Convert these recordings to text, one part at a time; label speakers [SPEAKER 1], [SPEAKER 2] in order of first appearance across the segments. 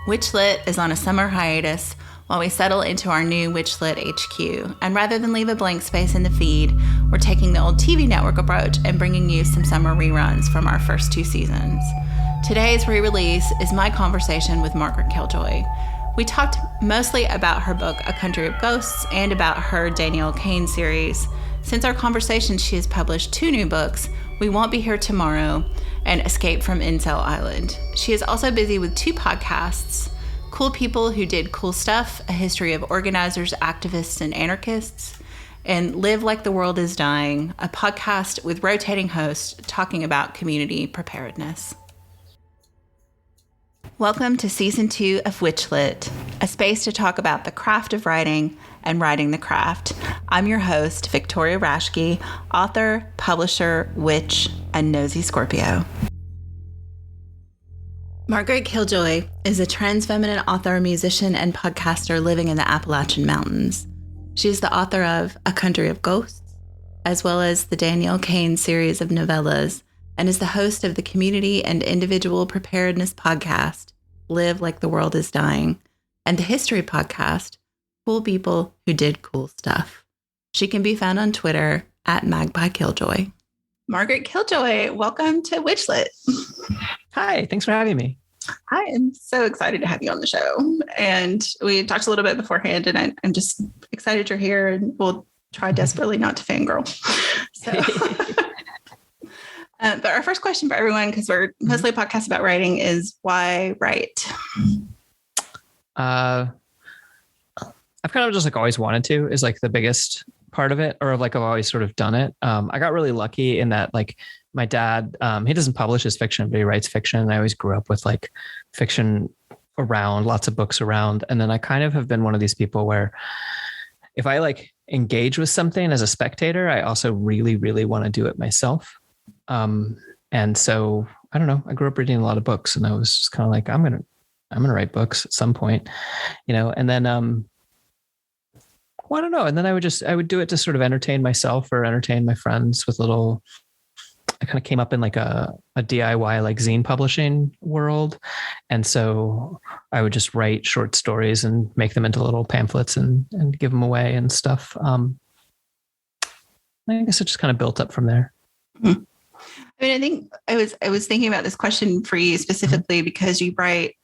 [SPEAKER 1] WitchLit is on a summer hiatus while we settle into our new WitchLit HQ. And rather than leave a blank space in the feed, we're taking the old TV network approach and bringing you some summer reruns from our first 2 seasons. Today's re-release is my conversation with Margaret Killjoy. We talked mostly about her book, A Country of Ghosts, and about her Danielle Caine series. Since our conversation, she has published 2 new books, We Won't Be Here Tomorrow and Escape from Incel Island. She is also busy with 2 podcasts, Cool People Who Did Cool Stuff, A History of Organizers, Activists, and Anarchists, and Live Like the World is Dying, a podcast with rotating hosts talking about community preparedness. Welcome to Season 2 of WitchLit, a space to talk about the craft of writing and writing the craft. I'm your host, Victoria Raschke, author, publisher, witch, and nosy Scorpio. Margaret Killjoy is a trans feminine author, musician, and podcaster living in the Appalachian Mountains. She is the author of A Country of Ghosts, as well as the Danielle Caine series of novellas, and is the host of the community and individual preparedness podcast, Live Like the World is Dying, and the history podcast, Cool People Who Did Cool Stuff. She can be found on Twitter at Magpie Killjoy. Margaret Killjoy, welcome to WitchLit.
[SPEAKER 2] Hi, thanks for having me.
[SPEAKER 1] I am so excited to have you on the show. And we talked a little bit beforehand, and I'm just excited you're here, and we'll try desperately not to fangirl. So, but our first question for everyone, because we're mostly a podcast about writing, is why write?
[SPEAKER 2] I've kind of just always wanted to is the biggest part of it, or I've always sort of done it. I got really lucky in that my dad, he doesn't publish his fiction, but he writes fiction. And I always grew up with fiction around, lots of books around. And then I kind of have been one of these people where if I engage with something as a spectator, I also really, really want to do it myself. And so I don't know, I grew up reading a lot of books, and I was just kind of I'm going to write books at some point, and then, well, I don't know. And then I would do it to sort of entertain myself or entertain my friends with I kind of came up in a DIY zine publishing world. And so I would just write short stories and make them into little pamphlets and give them away and stuff. I guess it just kind of built up from there.
[SPEAKER 1] Mm-hmm. I mean, I think I was thinking about this question for you specifically because you write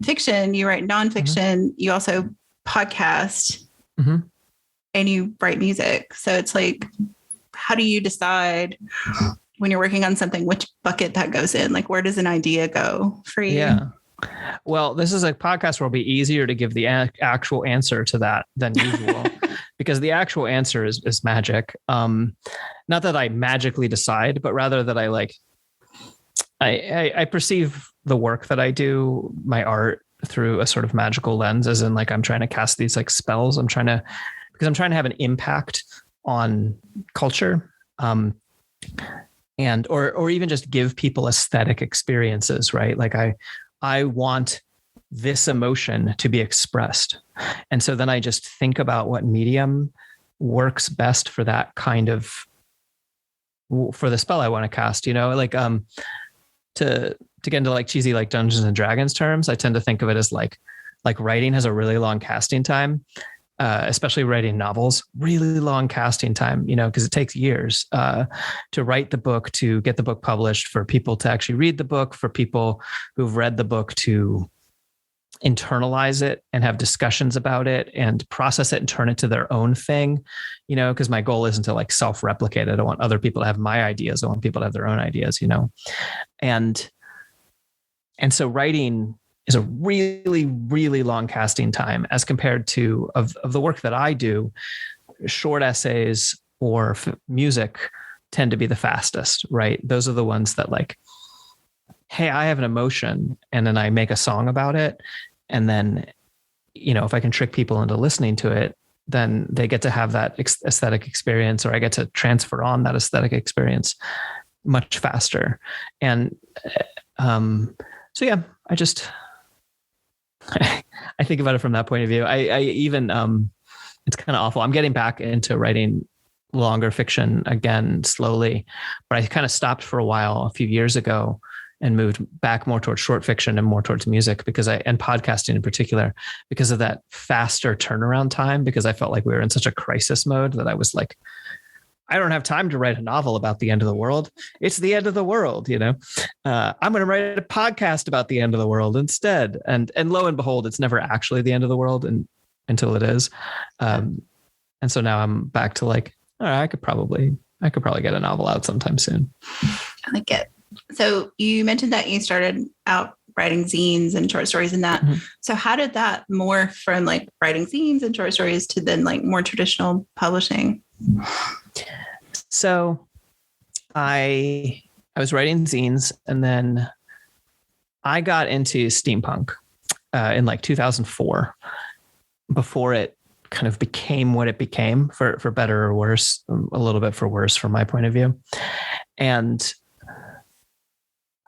[SPEAKER 1] fiction, you write nonfiction, you also podcast, and you write music. So it's how do you decide when you're working on something, which bucket that goes in? Where does an idea go for you?
[SPEAKER 2] Yeah. Well, this is a podcast where it'll be easier to give the actual answer to that than usual. Because the actual answer is magic. Not that I magically decide, but rather that I perceive the work that I do, my art, through a sort of magical lens, as in I'm trying to cast these spells. I'm trying to have an impact on culture, and or even just give people aesthetic experiences, right? I want this emotion to be expressed. And so then I just think about what medium works best for that kind of, for the spell I want to cast, to get into cheesy, Dungeons and Dragons terms, I tend to think of it as writing has a really long casting time, especially writing novels, really long casting time, because it takes years to write the book, to get the book published, for people to actually read the book, for people who've read the book to internalize it and have discussions about it and process it and turn it to their own thing, because my goal isn't to self-replicate. I don't want other people to have my ideas. I want people to have their own ideas, and so writing is a really, really long casting time as compared to of the work that I do. Short essays or music tend to be the fastest, right? Those are the ones that hey, I have an emotion, and then I make a song about it. And then, if I can trick people into listening to it, then they get to have that aesthetic experience, or I get to transfer on that aesthetic experience much faster. And so, yeah, I think about it from that point of view. I even, it's kind of awful. I'm getting back into writing longer fiction again, slowly, but I kind of stopped for a while a few years ago. and moved back more towards short fiction and more towards music and podcasting in particular, because of that faster turnaround time, because I felt like we were in such a crisis mode that I was like, I don't have time to write a novel about the end of the world. It's the end of the world, I'm going to write a podcast about the end of the world instead. And lo and behold, it's never actually the end of the world until it is. And so now I'm back to like, all right, I could probably get a novel out sometime soon.
[SPEAKER 1] I like it. So you mentioned that you started out writing zines and short stories and that. Mm-hmm. So how did that morph from like writing zines and short stories to then like more traditional publishing?
[SPEAKER 2] So I was writing zines, and then I got into steampunk in like 2004, before it kind of became what it became, for better or worse, a little bit for worse from my point of view. And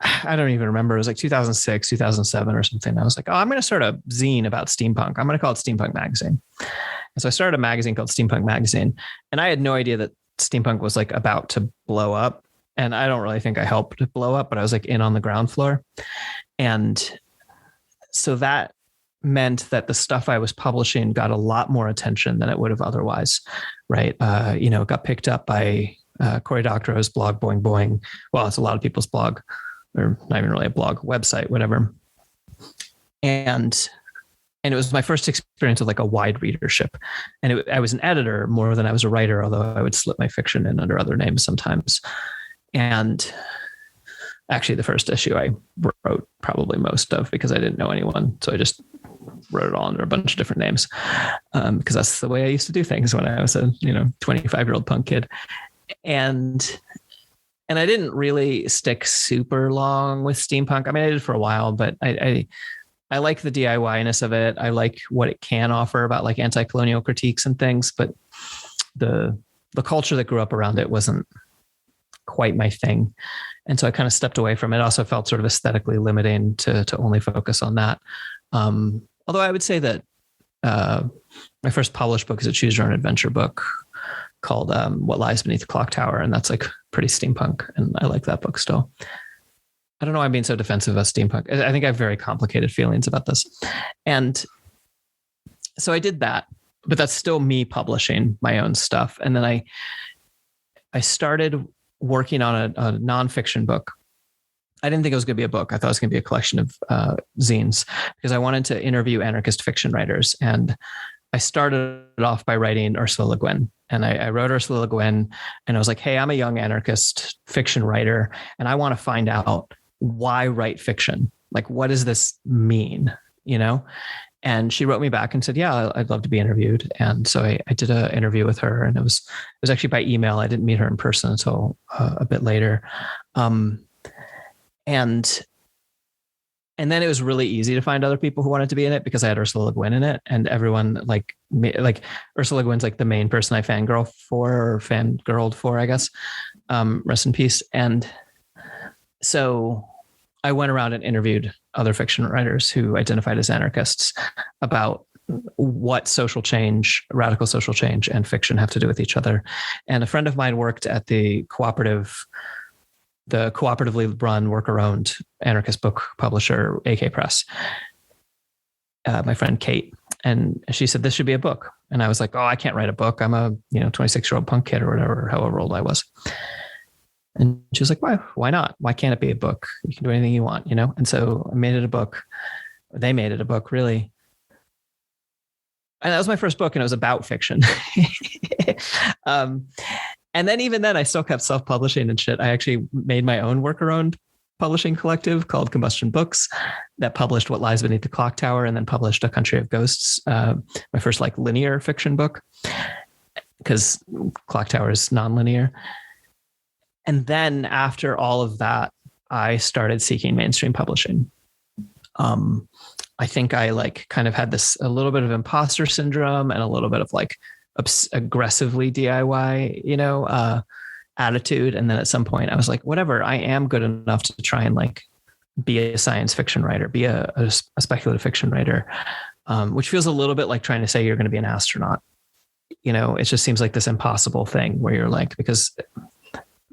[SPEAKER 2] I don't even remember. It was like 2006, 2007 or something. I was like, I'm going to start a zine about steampunk. I'm going to call it Steampunk Magazine. And so I started a magazine called Steampunk Magazine, and I had no idea that steampunk was like about to blow up. And I don't really think I helped it blow up, but I was like in on the ground floor. And so that meant that the stuff I was publishing got a lot more attention than it would have otherwise. Right. It got picked up by Cory Doctorow's blog, Boing Boing. Well, it's a lot of people's blog, or not even really a blog, website, whatever. And it was my first experience with like a wide readership. And I was an editor more than I was a writer, although I would slip my fiction in under other names sometimes. And actually the first issue I wrote probably most of, because I didn't know anyone. So I just wrote it all under a bunch of different names, because that's the way I used to do things when I was a 25-year-old punk kid. And I didn't really stick super long with steampunk. I mean, I did for a while, but I like the DIY-ness of it. I like what it can offer about like anti-colonial critiques and things, but the culture that grew up around it wasn't quite my thing. And so I kind of stepped away from it. Also felt sort of aesthetically limiting to only focus on that. Although I would say that my first published book is a choose your own adventure book called What Lies Beneath the Clock Tower. And that's like pretty steampunk. And I like that book still. I don't know why I'm being so defensive about steampunk. I think I have very complicated feelings about this. And so I did that, but that's still me publishing my own stuff. And then I started working on a nonfiction book. I didn't think it was going to be a book. I thought it was going to be a collection of zines, because I wanted to interview anarchist fiction writers. And I started off by writing Ursula Le Guin. And I wrote Ursula Le Guin, and I was like, hey, I'm a young anarchist fiction writer, and I want to find out why write fiction? Like, what does this mean? And she wrote me back and said, yeah, I'd love to be interviewed. And so I did an interview with her, and it was actually by email. I didn't meet her in person until a bit later. And then it was really easy to find other people who wanted to be in it, because I had Ursula Le Guin in it, and everyone like Ursula Le Guin's like the main person I fangirled for, I guess. Rest in peace. And so I went around and interviewed other fiction writers who identified as anarchists about what social change, radical social change, and fiction have to do with each other. And a friend of mine worked at the cooperatively run, worker-owned anarchist book publisher, AK Press, my friend Kate. And she said, this should be a book. And I was like, oh, I can't write a book. I'm a 26-year-old punk kid or whatever, however old I was. And she was like, why not? Why can't it be a book? You can do anything you want, And so I made it a book. They made it a book, really. And that was my first book, and it was about fiction. And then even then, I still kept self-publishing and shit. I actually made my own worker-owned publishing collective called Combustion Books that published What Lies Beneath the Clock Tower, and then published A Country of Ghosts, my first like linear fiction book, because Clock Tower is non-linear. And then after all of that, I started seeking mainstream publishing. I think I like kind of had a little bit of imposter syndrome and a little bit of like aggressively DIY, attitude. And then at some point I was like, whatever, I am good enough to try and like be a science fiction writer, be a speculative fiction writer, which feels a little bit like trying to say you're going to be an astronaut. It just seems like this impossible thing where you're like, because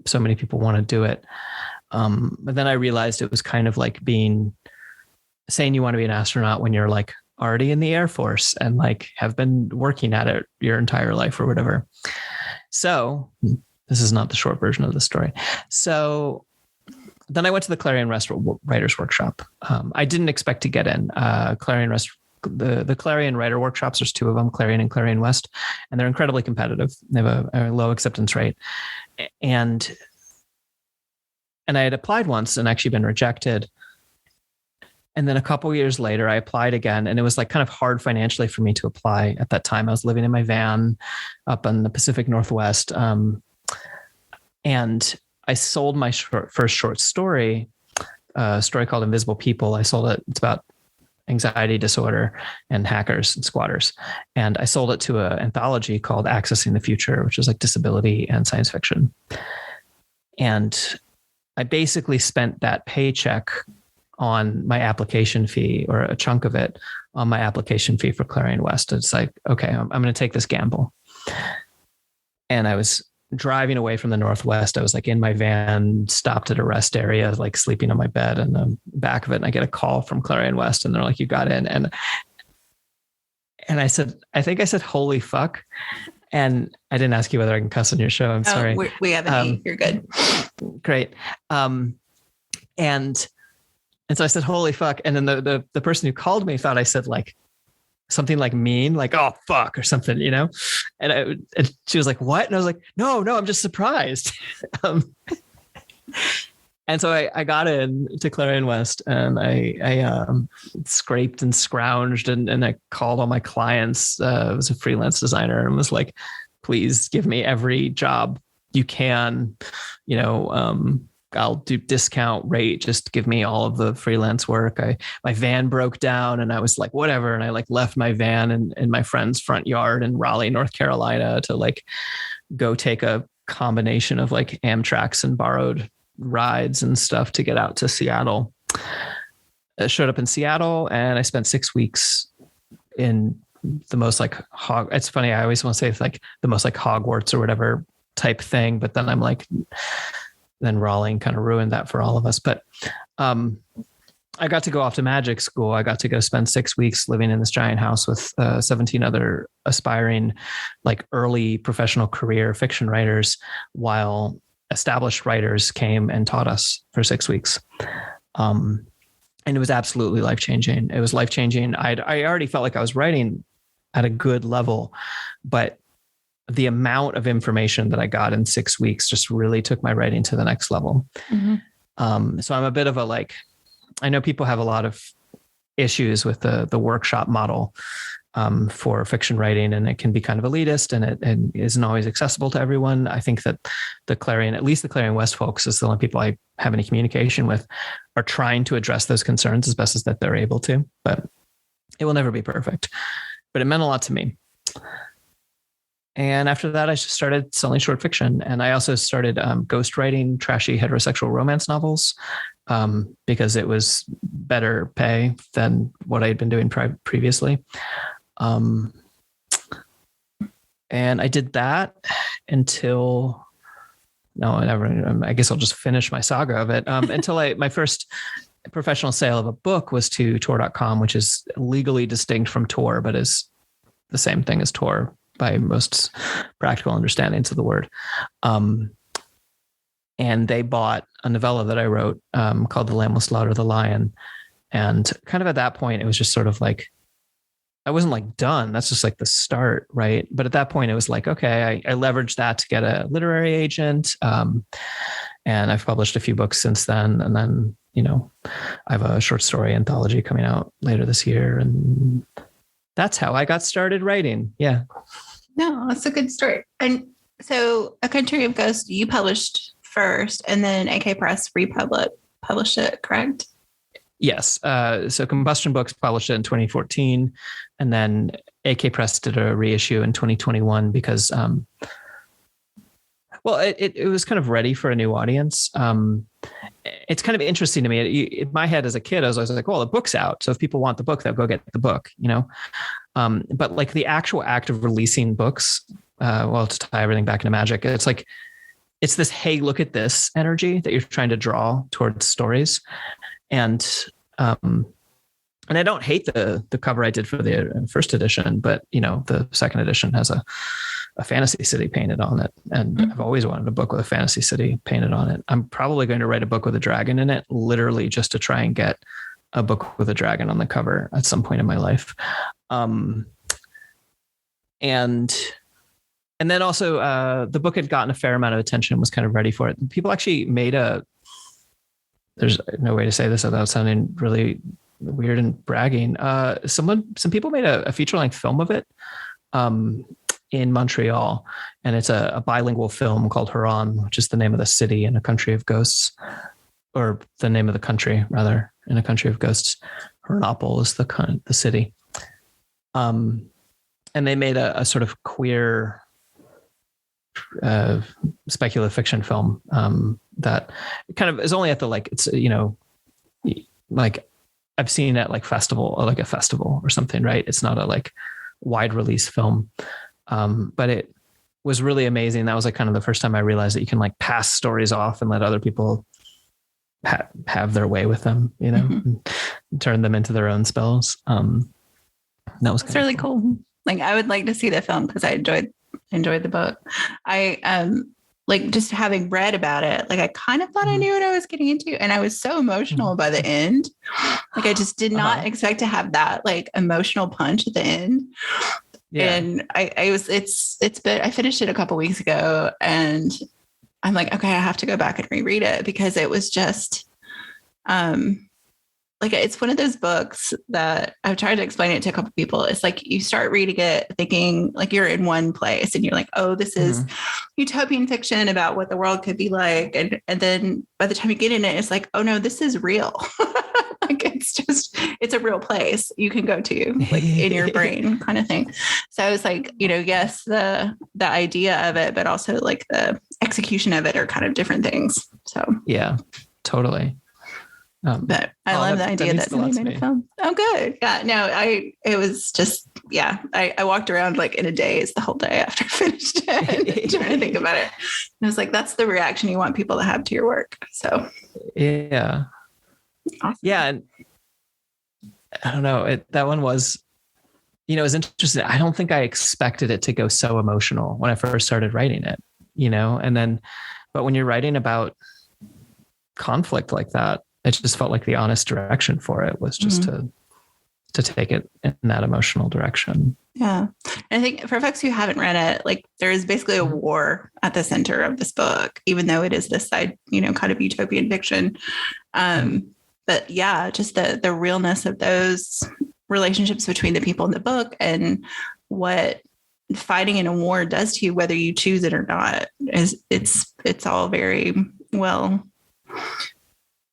[SPEAKER 2] so many people want to do it. But then I realized it was kind of like saying you want to be an astronaut when you're like already in the Air Force and like have been working at it your entire life or whatever. So this is not the short version of the story. So then I went to the Clarion Writers Workshop. I didn't expect to get in. The Clarion Writer Workshops, there's two of them, Clarion and Clarion West, and they're incredibly competitive. They have a low acceptance rate. And I had applied once and actually been rejected. And then a couple of years later, I applied again, and it was like kind of hard financially for me to apply at that time. I was living in my van up in the Pacific Northwest. And I sold my first short story, a story called Invisible People. I sold it. It's about anxiety disorder and hackers and squatters. And I sold it to an anthology called Accessing the Future, which is like disability and science fiction. And I basically spent that paycheck on my application fee, or a chunk of it on my application fee for Clarion West. It's like, okay, I'm going to take this gamble. And I was driving away from the Northwest. I was like in my van, stopped at a rest area, like sleeping on my bed in the back of it. And I get a call from Clarion West, and they're like, you got in. And I think I said, holy fuck. And I didn't ask you whether I can cuss on your show. I'm sorry.
[SPEAKER 1] We haven't. You're good.
[SPEAKER 2] Great. And so I said, holy fuck. And then the person who called me thought I said like something like mean, like, oh, fuck, or something, you know? And she was like, what? And I was like, no, I'm just surprised. And so I got in to Clarion West, and I scraped and scrounged and I called all my clients. I was a freelance designer, and was like, please give me every job you can, you know, I'll do discount rate. Just give me all of the freelance work. My van broke down, and I was like, whatever. And I like left my van in my friend's front yard in Raleigh, North Carolina, to like go take a combination of like Amtrak's and borrowed rides and stuff to get out to Seattle. I showed up in Seattle, and I spent 6 weeks in the most like it's funny. I always want to say it's like the most like Hogwarts or whatever type thing. But then I'm like, then Raleigh kind of ruined that for all of us. But I got to go off to magic school. I got to go spend 6 weeks living in this giant house with 17 other aspiring, like early professional career fiction writers, while established writers came and taught us for 6 weeks. And it was absolutely life-changing. It was life-changing. I already felt like I was writing at a good level, but the amount of information that I got in 6 weeks just really took my writing to the next level. Mm-hmm. So I'm a bit of a, like, I know people have a lot of issues with the workshop model for fiction writing, and it can be kind of elitist, and it isn't always accessible to everyone. I think that at least the Clarion West folks, is the only people I have any communication with, are trying to address those concerns as best as that they're able to, but it will never be perfect. But it meant a lot to me. And after that, I just started selling short fiction. And I also started ghostwriting trashy heterosexual romance novels because it was better pay than what I had been doing previously. And I did that until, I guess I'll just finish my saga of it, until my first professional sale of a book was to Tor.com, which is legally distinct from Tor, but is the same thing as Tor by most practical understandings of the word. And they bought a novella that I wrote called The Lamb Will Slaughter the Lion. And kind of at that point, it was just sort of like, I wasn't like done. That's just like the start, right? But at that point, it was like, okay, I leveraged that to get a literary agent. And I've published a few books since then. And then, I have a short story anthology coming out later this year. And that's how I got started writing. Yeah.
[SPEAKER 1] No, that's a good story. And so A Country of Ghosts, you published first, and then AK Press published it, correct?
[SPEAKER 2] Yes. So Combustion Books published it in 2014, and then AK Press did a reissue in 2021 because, it was kind of ready for a new audience. It's kind of interesting to me. In my head as a kid, I was always like, well, the book's out, so if people want the book, they'll go get the book, but like the actual act of releasing books, to tie everything back into magic, it's like it's this, hey, look at this energy that you're trying to draw towards stories. And I don't hate the cover I did for the first edition, but the second edition has a fantasy city painted on it. And I've always wanted a book with a fantasy city painted on it. I'm probably going to write a book with a dragon in it, literally just to try and get a book with a dragon on the cover at some point in my life. And then also the book had gotten a fair amount of attention, was kind of ready for it. People actually made there's no way to say this without sounding really weird and bragging. Some people made a feature-length film of it in Montreal, and it's a bilingual film called Huron, which is the name of the city in a country of ghosts, or the name of the country rather, in a country of ghosts. Huronopol is the city. And they made a sort of queer speculative fiction film that kind of is only at the it's like I've seen at like festival or like a festival or something, right? It's not a wide release film, but it was really amazing. That was kind of the first time I realized that you can pass stories off and let other people have their way with them, and turn them into their own spells. That was
[SPEAKER 1] really cool. I would like to see the film because I enjoyed the book. I just having read about it, I kind of thought I knew what I was getting into, and I was so emotional by the end. I just did not expect to have that emotional punch at the end. Yeah. And I finished it a couple weeks ago, and I'm like, okay, I have to go back and reread it because it was just it's one of those books that I've tried to explain it to a couple people. It's you start reading it thinking you're in one place and you're like, oh, this is utopian fiction about what the world could be like. And then by the time you get in it, it's like, oh no, this is real. It's a real place you can go to in your brain kind of thing. So I was yes, the idea of it, but also the execution of it are kind of different things. So
[SPEAKER 2] yeah, totally.
[SPEAKER 1] But I love the idea that somebody made a film. Oh, good. Yeah, no, it was just, yeah, I walked around in a daze the whole day after I finished it, trying to think about it. And I was like, that's the reaction you want people to have to your work. So,
[SPEAKER 2] yeah. Awesome. Yeah. And I don't know, that one was, it was interesting. I don't think I expected it to go so emotional when I first started writing it, and then, but when you're writing about conflict like that, it just felt like the honest direction for it was just to take it in that emotional direction.
[SPEAKER 1] Yeah. And I think for folks who haven't read it, there is basically a war at the center of this book, even though it is this side, kind of utopian fiction. But yeah, just the realness of those relationships between the people in the book and what fighting in a war does to you, whether you choose it or not, it's all very well.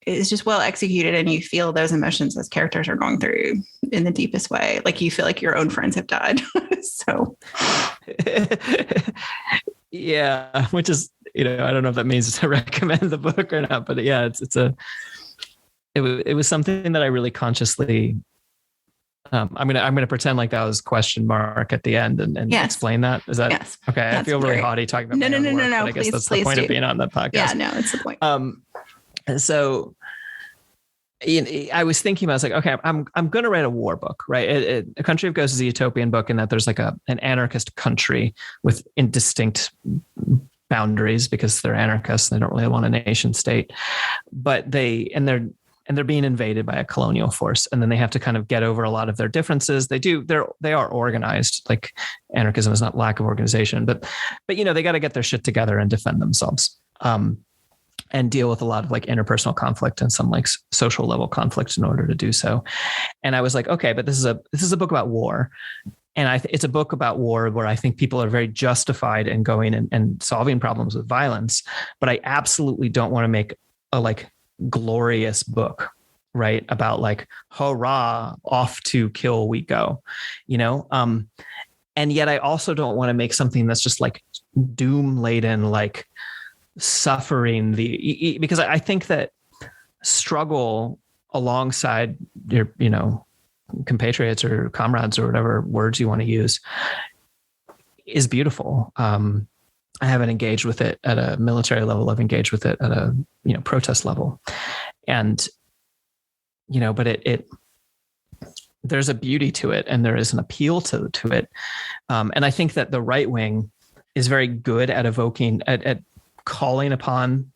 [SPEAKER 1] It's just well executed, and you feel those emotions those characters are going through in the deepest way. You feel like your own friends have died. So,
[SPEAKER 2] yeah, which is, I don't know if that means to recommend the book or not, but yeah, it was something that I really consciously. I'm gonna pretend like that was question mark at the end and yes. Explain that. Is that yes. Okay? I feel really haughty talking about
[SPEAKER 1] no.
[SPEAKER 2] But I guess that's the point of being on that podcast.
[SPEAKER 1] Yeah, no, it's the point.
[SPEAKER 2] So I was thinking, I was like, okay, I'm going to write a war book, right? A Country of Ghosts is a utopian book in that there's an anarchist country with indistinct boundaries because they're anarchists. They don't really want a nation state, but they're being invaded by a colonial force. And then they have to kind of get over a lot of their differences. They are organized. Anarchism is not lack of organization, but they got to get their shit together and defend themselves. And deal with a lot of interpersonal conflict and some social level conflict in order to do so. And I was like, okay, but this is a book about war. And it's a book about war where I think people are very justified in going and solving problems with violence. But I absolutely don't want to make a glorious book, right? About hurrah, off to kill we go, and yet I also don't want to make something that's just doom laden, suffering because I think that struggle alongside your, compatriots or comrades or whatever words you want to use is beautiful. I haven't engaged with it at a military level. I've engaged with it at a, protest level. And, but it there's a beauty to it and there is an appeal to it. And I think that the right wing is very good at evoking, at calling upon,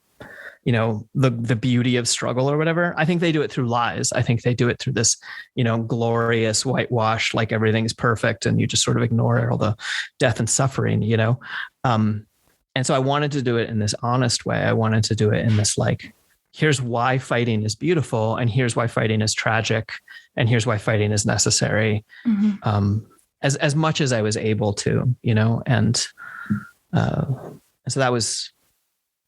[SPEAKER 2] the beauty of struggle or whatever. I think they do it through lies. I think they do it through this, glorious whitewash, like everything's perfect and you just sort of ignore all the death and suffering, and so I wanted to do it in this honest way. I wanted to do it in this, like, here's why fighting is beautiful and here's why fighting is tragic and here's why fighting is necessary. Mm-hmm. As much as I was able to, and so that was,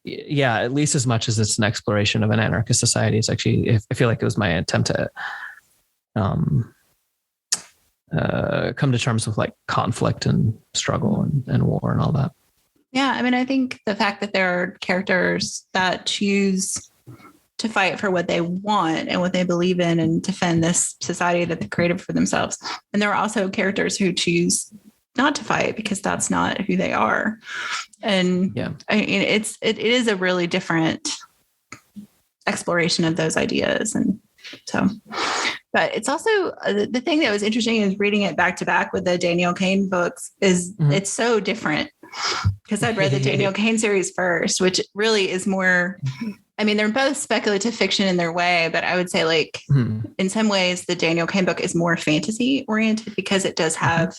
[SPEAKER 2] at least as much as it's an exploration of an anarchist society. It's actually, I feel like it was my attempt to come to terms with like conflict and struggle and war and all that.
[SPEAKER 1] Yeah. I mean, I think the fact that there are characters that choose to fight for what they want and what they believe in and defend this society that they created for themselves. And there are also characters who choose not to fight because that's not who they are. And I mean, it is a really different exploration of those ideas. And so, but it's also the thing that was interesting is reading it back to back with the Danielle Caine books is it's so different because I'd read the Danielle Caine series first, which really is more, I mean, they're both speculative fiction in their way, but I would say like in some ways, the Danielle Caine book is more fantasy oriented because it does have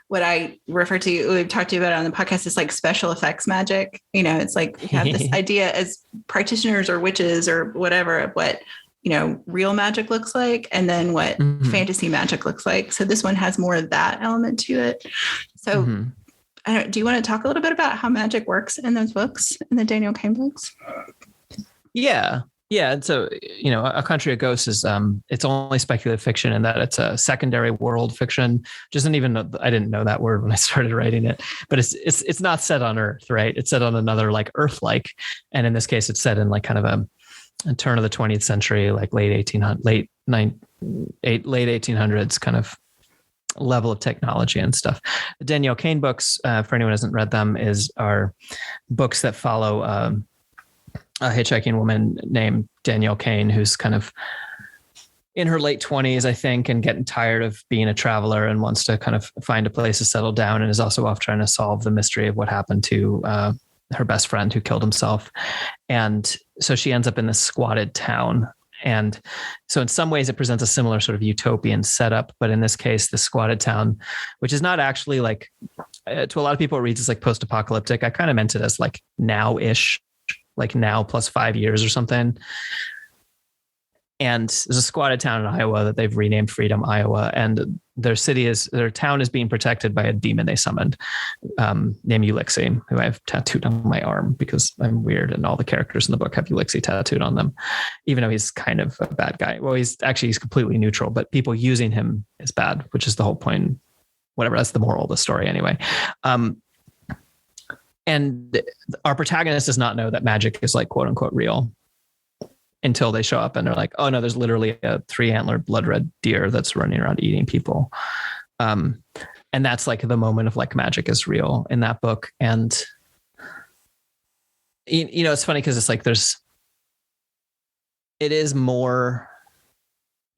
[SPEAKER 1] what I refer to, we've talked to you about on the podcast, is like special effects magic. It's like you have this idea as practitioners or witches or whatever of what, real magic looks like, and then what fantasy magic looks like. So this one has more of that element to it. So do you want to talk a little bit about how magic works in those books, in the Danielle Caine books?
[SPEAKER 2] Yeah. And so, A Country of Ghosts is, it's only speculative fiction in that it's a secondary world fiction. I didn't know that word when I started writing it, but it's not set on Earth, right? It's set on another like Earth-like. And in this case, it's set in like kind of a turn of the 20th century, like late 1800s kind of level of technology and stuff. The Danielle Caine books, for anyone who hasn't read them, are books that follow a hitchhiking woman named Danielle Caine, who's kind of in her late 20s, I think, and getting tired of being a traveler and wants to kind of find a place to settle down, and is also off trying to solve the mystery of what happened to her best friend who killed himself. And so she ends up in this squatted town. And so in some ways it presents a similar sort of utopian setup, but in this case, the squatted town, which is not actually like, to a lot of people, it reads as like post-apocalyptic. I kind of meant it as like now-ish, like now plus 5 years or something. And there's a squatted town in Iowa that they've renamed Freedom, Iowa. And their town is being protected by a demon they summoned, named Ulixi, who I have tattooed on my arm because I'm weird. And all the characters in the book have Ulixi tattooed on them, even though he's kind of a bad guy. Well, he's completely neutral, but people using him is bad, which is the whole point. Whatever, that's the moral of the story anyway. And our protagonist does not know that magic is like quote unquote real until they show up and they're like, oh no, there's literally a 3-antlered blood red deer that's running around eating people. And that's like the moment of like magic is real in that book. And, it's funny because it's like, it's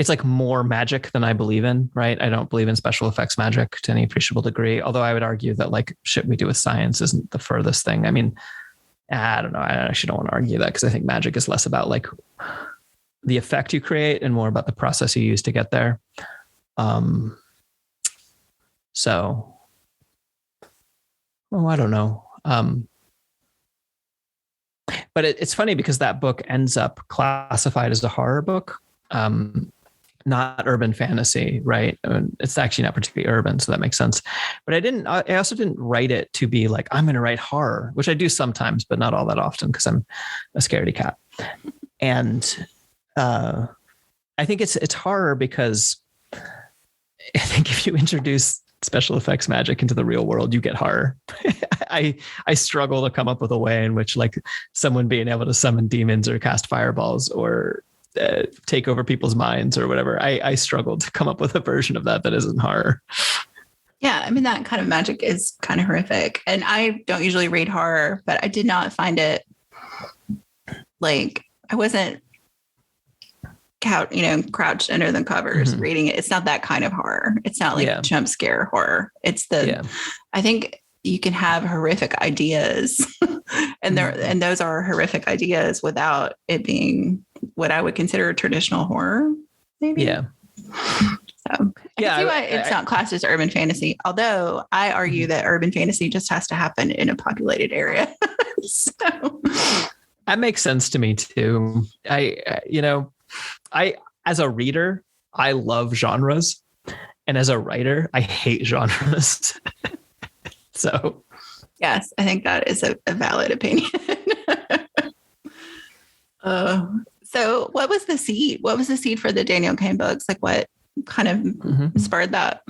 [SPEAKER 2] like more magic than I believe in, right? I don't believe in special effects magic to any appreciable degree. Although I would argue that like shit we do with science isn't the furthest thing. I mean, I don't know. I actually don't want to argue that because I think magic is less about like the effect you create and more about the process you use to get there. So, well, I don't know. But it's funny because that book ends up classified as a horror book, not urban fantasy, right? I mean, it's actually not particularly urban, so that makes sense. But I also didn't write it to be like, I'm going to write horror, which I do sometimes, but not all that often because I'm a scaredy cat. And I think it's horror because I think if you introduce special effects magic into the real world, you get horror. I struggle to come up with a way in which like someone being able to summon demons or cast fireballs or take over people's minds or whatever. I struggled to come up with a version of that isn't horror.
[SPEAKER 1] Yeah, I mean, that kind of magic is kind of horrific. And I don't usually read horror, but I did not find it like I wasn't crouched under the covers reading it. It's not that kind of horror. It's not like jump scare horror. It's I think you can have horrific ideas and and those are horrific ideas without it being what I would consider traditional horror, maybe.
[SPEAKER 2] Yeah.
[SPEAKER 1] So I can see why it's not classed as urban fantasy, although I argue that urban fantasy just has to happen in a populated area. So
[SPEAKER 2] that makes sense to me too. I as a reader, I love genres, and as a writer, I hate genres. So
[SPEAKER 1] yes, I think that is a valid opinion. So what was the seed? What was the seed for the Danielle Caine books? Like what kind of spurred that?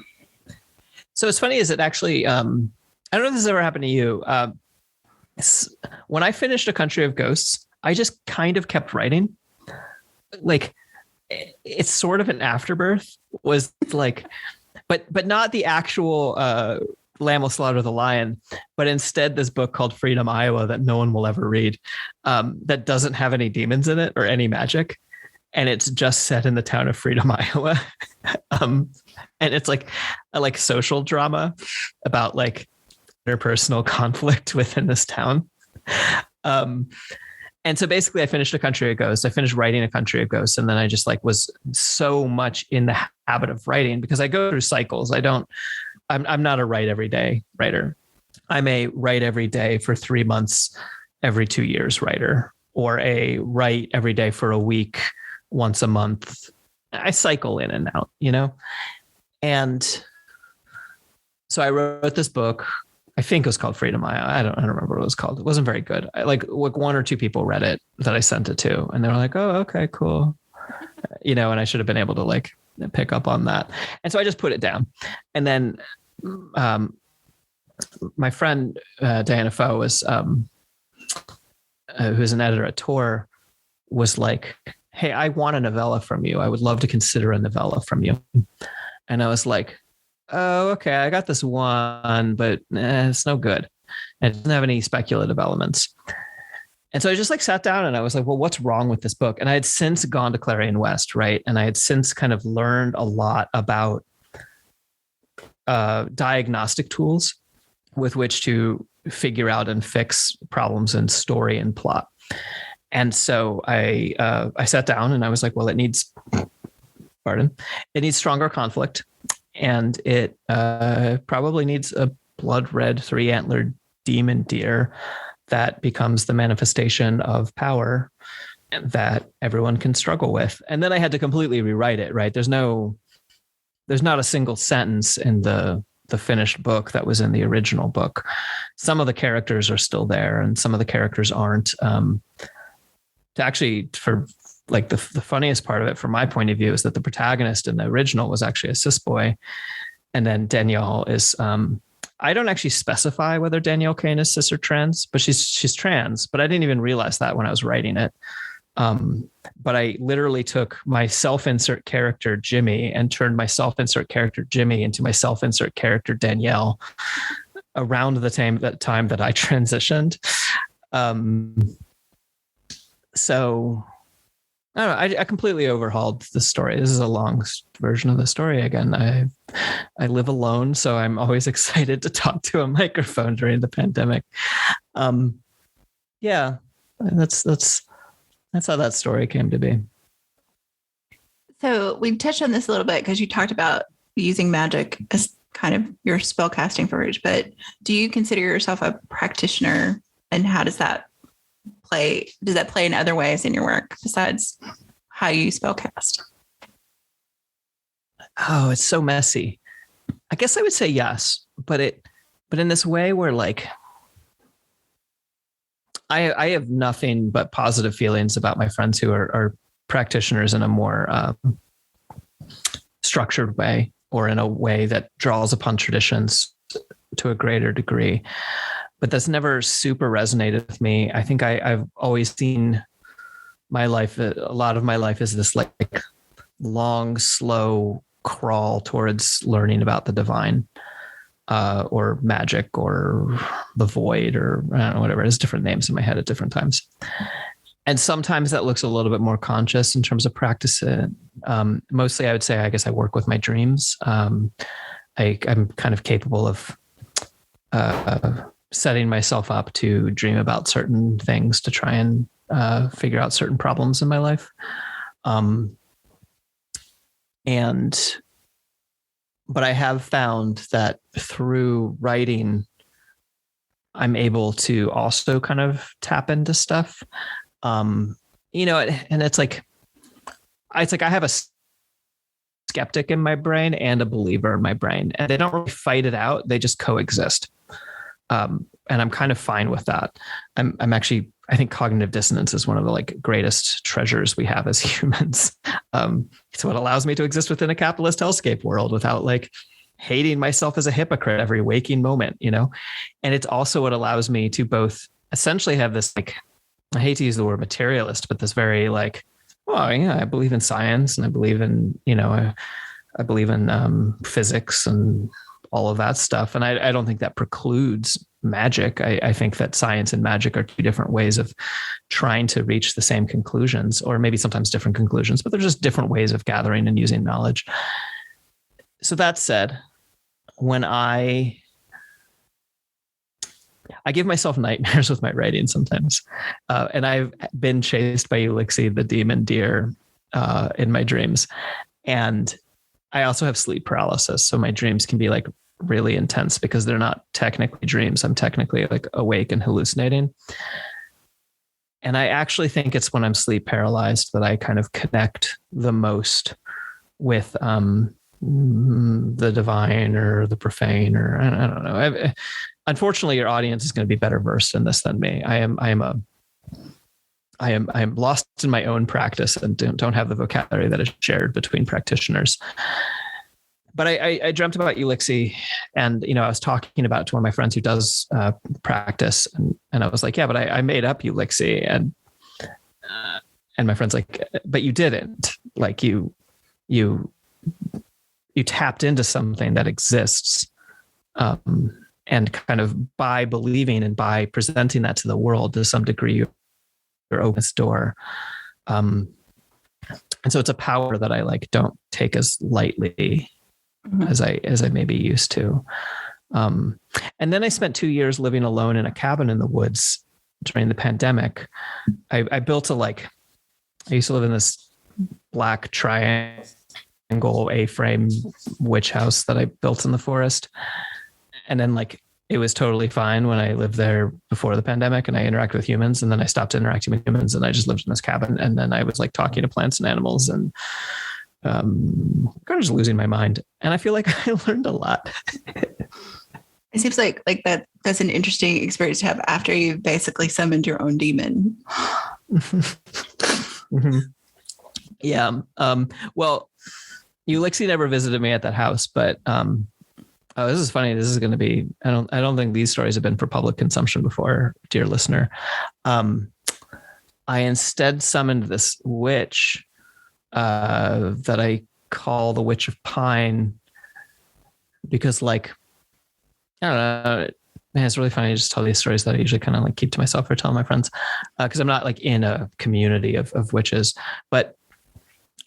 [SPEAKER 2] So it's funny is it actually, I don't know if this has ever happened to you. When I finished A Country of Ghosts, I just kind of kept writing. Like it's sort of an afterbirth was like, but not the actual Lamb Will Slaughter the Lion, but instead this book called Freedom, Iowa that no one will ever read, that doesn't have any demons in it or any magic. And it's just set in the town of Freedom, Iowa. And it's like a social drama about like interpersonal conflict within this town. And so basically I finished A Country of Ghosts. I finished writing A Country of Ghosts. And then I just like was so much in the habit of writing because I go through cycles. I'm not a write every day writer. I'm a write every day for 3 months, every 2 years writer, or a write every day for a week, once a month. I cycle in and out, And so I wrote this book. I think it was called Freedom. I don't remember what it was called. It wasn't very good. Like one or two people read it that I sent it to, and they were like, "Oh, okay, cool." And I should have been able to like pick up on that. And so I just put it down. And then my friend Diana Foe was who's an editor at Tor, was like, "Hey, I want a novella from you. I would love to consider a novella from you." And I was like, "Oh, okay, I got this one, but it's no good. It doesn't have any speculative elements." And so I just like sat down and I was like, well, what's wrong with this book? And I had since gone to Clarion West, right? And I had since kind of learned a lot about diagnostic tools with which to figure out and fix problems in story and plot. And so I sat down and I was like, well, it needs stronger conflict. And it probably needs a blood red 3-antlered demon deer that becomes the manifestation of power that everyone can struggle with. And then I had to completely rewrite it, right? There's not a single sentence in the finished book that was in the original book. Some of the characters are still there and some of the characters aren't. For like the funniest part of it from my point of view is that the protagonist in the original was actually a cis boy. And then Danielle is, I don't actually specify whether Danielle Caine is cis or trans, but she's trans, but I didn't even realize that when I was writing it. But I literally took my self-insert character Jimmy and turned my self-insert character Jimmy into my self-insert character Danielle around the time that I transitioned. So I don't know. I completely overhauled the story. This is a long version of the story. Again, I live alone, so I'm always excited to talk to a microphone during the pandemic. Yeah, that's how that story came to be.
[SPEAKER 1] So we touched on this a little bit because you talked about using magic as kind of your spellcasting verge, but do you consider yourself a practitioner, and how does that play? Does that play in other ways in your work besides how you spellcast?
[SPEAKER 2] Oh, it's so messy. I guess I would say yes, but in this way where like I have nothing but positive feelings about my friends who are practitioners in a more structured way, or in a way that draws upon traditions to a greater degree. But that's never super resonated with me. I think I've always seen my life, a lot of my life is this like long, slow crawl towards learning about the divine. or magic or the void, or I don't know, whatever. There's different names in my head at different times. And sometimes that looks a little bit more conscious in terms of practice. Mostly I would say, I guess I work with my dreams. I'm kind of capable of setting myself up to dream about certain things to try and figure out certain problems in my life. But I have found that through writing, I'm able to also kind of tap into stuff. And it's like I have a skeptic in my brain and a believer in my brain, and they don't really fight it out. They just coexist. And I'm kind of fine with that. I'm actually, I think cognitive dissonance is one of the like greatest treasures we have as humans. It's what allows me to exist within a capitalist hellscape world without like hating myself as a hypocrite every waking moment, and it's also what allows me to both essentially have this, like, I hate to use the word materialist, but this very like, well, yeah, I believe in science and I believe in, I believe in physics and all of that stuff. And I don't think that precludes magic. I think that science and magic are two different ways of trying to reach the same conclusions, or maybe sometimes different conclusions, but they're just different ways of gathering and using knowledge. So that said, when I give myself nightmares with my writing sometimes. And I've been chased by Ulixi, the demon deer, in my dreams. And I also have sleep paralysis. So my dreams can be like really intense because they're not technically dreams. I'm technically like awake and hallucinating. And I actually think it's when I'm sleep paralyzed that I kind of connect the most with the divine or the profane, or I don't know. Unfortunately, your audience is going to be better versed in this than me. I am lost in my own practice and don't have the vocabulary that is shared between practitioners. But I dreamt about Ulixi, and I was talking about it to one of my friends who does practice, and I was like, yeah, but I made up Ulixi, and my friend's like, but you didn't. Like you tapped into something that exists. And kind of by believing and by presenting that to the world, to some degree, you're open this door. And so it's a power that I like don't take as lightly as I maybe used to. And then I spent 2 years living alone in a cabin in the woods during the pandemic. I built I used to live in this black triangle A-frame witch house that I built in the forest. And then it was totally fine when I lived there before the pandemic and I interacted with humans, and then I stopped interacting with humans and I just lived in this cabin. And then I was talking to plants and animals and kind of just losing my mind. And I feel like I learned a lot.
[SPEAKER 1] It seems like that's an interesting experience to have after you've basically summoned your own demon.
[SPEAKER 2] Mm-hmm. Yeah. Well, Ulixi never visited me at that house, but oh, this is funny. This is going to be, I don't think these stories have been for public consumption before, dear listener. I instead summoned this witch that I call the Witch of Pine because I don't know, man, it's really funny to just tell these stories that I usually kind of keep to myself or tell my friends because I'm not in a community of witches. But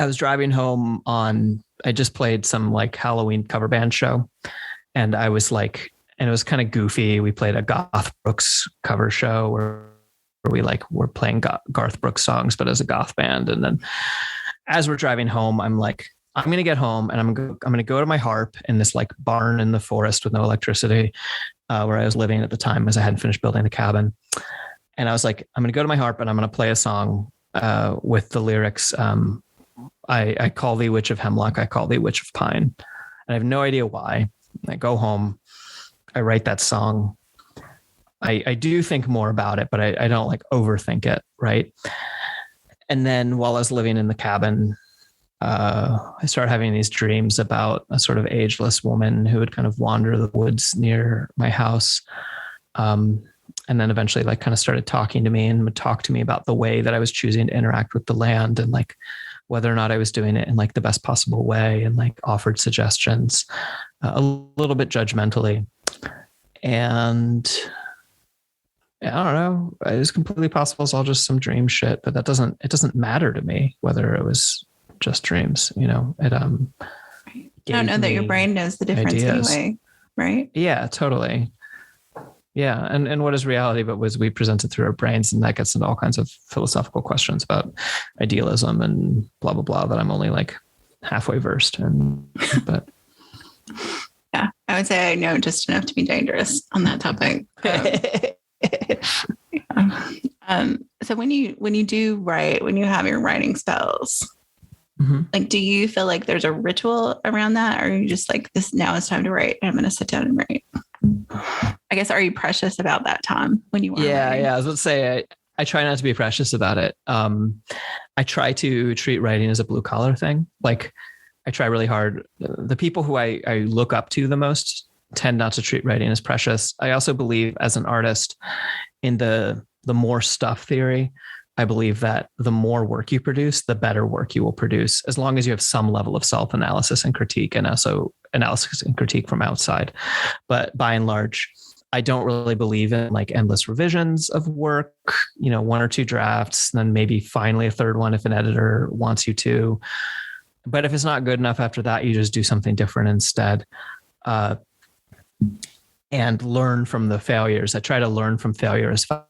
[SPEAKER 2] I was driving home I just played some Halloween cover band show. And I was and it was kind of goofy. We played a Garth Brooks cover show where we were playing Garth Brooks songs, but as a goth band. And then as we're driving home, I'm going to get home and I'm going to go to my harp in this barn in the forest with no electricity, where I was living at the time as I hadn't finished building the cabin. And I was like, I'm going to go to my harp and I'm going to play a song with the lyrics. I call thee witch of hemlock. I call thee witch of pine. And I have no idea why. I go home, I write that song. I do think more about it, but I don't overthink it. Right. And then while I was living in the cabin, I started having these dreams about a sort of ageless woman who would kind of wander the woods near my house. And then eventually kind of started talking to me and would talk to me about the way that I was choosing to interact with the land and whether or not I was doing it in the best possible way, and offered suggestions. a little bit judgmentally. And I don't know, it's completely possible it's all just some dream shit, but it doesn't matter to me whether it was just dreams, you know. It
[SPEAKER 1] I don't know that your brain knows the difference anyway, right?
[SPEAKER 2] Yeah, totally. Yeah. And what is reality but was we present it through our brains, and that gets into all kinds of philosophical questions about idealism and blah blah blah that I'm only like halfway versed in. But
[SPEAKER 1] yeah, I would say I know just enough to be dangerous on that topic. So when you do write, when you have your writing spells, like, do you feel like there's a ritual around that, or are you just like, this now is time to write, I'm going to sit down and write? I guess, are you precious about that time when you are writing?
[SPEAKER 2] Yeah. I was about to say, I try not to be precious about it. I try to treat writing as a blue collar thing. Like, I try really hard. The people who I look up to the most tend not to treat writing as precious. I also believe as an artist in the more stuff theory. I believe that the more work you produce, the better work you will produce, as long as you have some level of self-analysis and critique, and also analysis and critique from outside. But by and large, I don't really believe in like endless revisions of work, you know, 1 or 2 drafts, and then maybe finally a third one if an editor wants you to. But if it's not good enough after that, you just do something different instead. And learn from the failures. I try to learn from failure as fast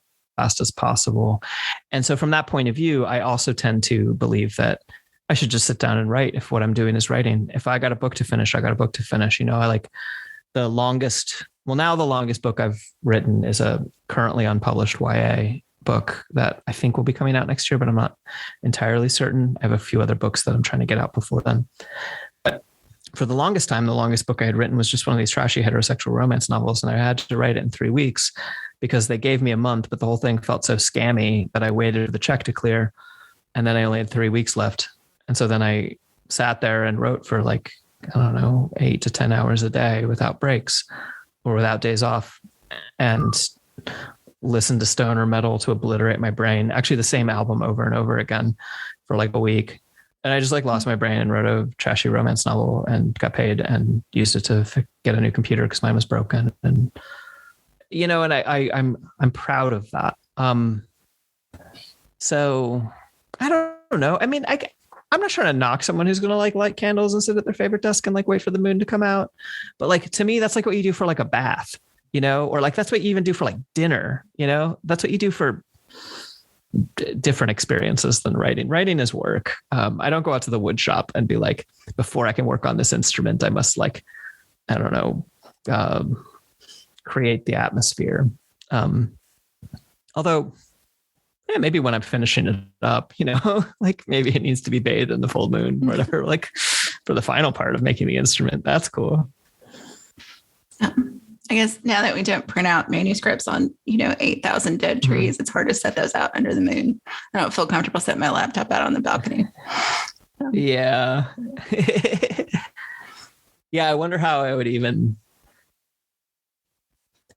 [SPEAKER 2] as possible. And so from that point of view, I also tend to believe that I should just sit down and write if what I'm doing is writing. If I got a book to finish, I got a book to finish. You know, I like the longest book I've written is a currently unpublished YA book that I think will be coming out next year, but I'm not entirely certain. I have a few other books that I'm trying to get out before then. But for the longest time, the longest book I had written was just one of these trashy heterosexual romance novels. And I had to write it in 3 weeks because they gave me a month, but the whole thing felt so scammy that I waited for the check to clear. And then I only had 3 weeks left. And so then I sat there and wrote for like, I don't know, 8 to 10 hours a day without breaks or without days off, and listened to stoner metal to obliterate my brain. Actually, the same album over and over again for like a week. And I just like lost my brain and wrote a trashy romance novel and got paid and used it to get a new computer because mine was broken. And, you know, and I'm proud of that. So I don't know. I mean, I'm not trying to knock someone who's going to like light candles and sit at their favorite desk and like wait for the moon to come out. But like, to me, that's like what you do for like a bath, you know, or like, that's what you even do for like dinner, you know, that's what you do for different experiences than writing. Writing is work. I don't go out to the wood shop and be like, before I can work on this instrument, I must like, I don't know, create the atmosphere. Although, yeah, maybe when I'm finishing it up, you know, like maybe it needs to be bathed in the full moon or whatever, like for the final part of making the instrument. That's cool.
[SPEAKER 1] I guess now that we don't print out manuscripts on, 8,000 dead trees, It's hard to set those out under the moon. I don't feel comfortable setting my laptop out on the balcony.
[SPEAKER 2] Yeah. Yeah. I wonder how I would even.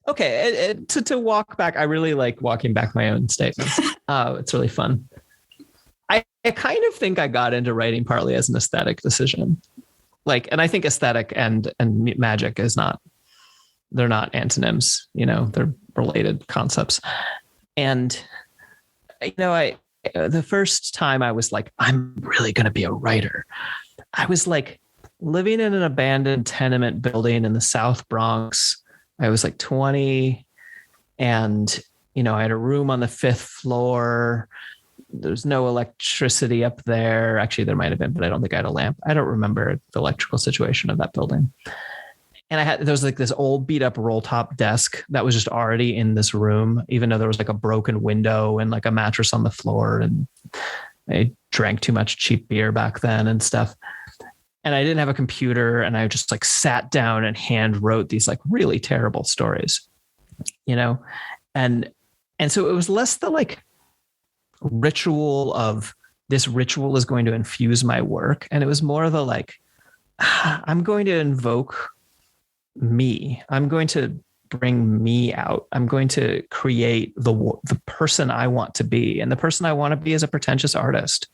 [SPEAKER 2] Okay. To walk back, I really like walking back my own statements. It's really fun. I kind of think I got into writing partly as an aesthetic decision. Like, and I think aesthetic and magic they're not antonyms, they're related concepts. And, the first time I was like, I'm really going to be a writer. I was like living in an abandoned tenement building in the South Bronx. I was like 20 and, I had a room on the 5th floor. There's no electricity up there. Actually, there might've been, but I don't think I had a lamp. I don't remember the electrical situation of that building. And there was like this old beat up roll top desk that was just already in this room, even though there was like a broken window and like a mattress on the floor. And I drank too much cheap beer back then and stuff. And I didn't have a computer, and I just like sat down and hand wrote these like really terrible stories, and so it was less the like ritual of this ritual is going to infuse my work. And it was more the like, I'm going to invoke me. I'm going to bring me out. I'm going to create the person I want to be. And the person I want to be is a pretentious artist,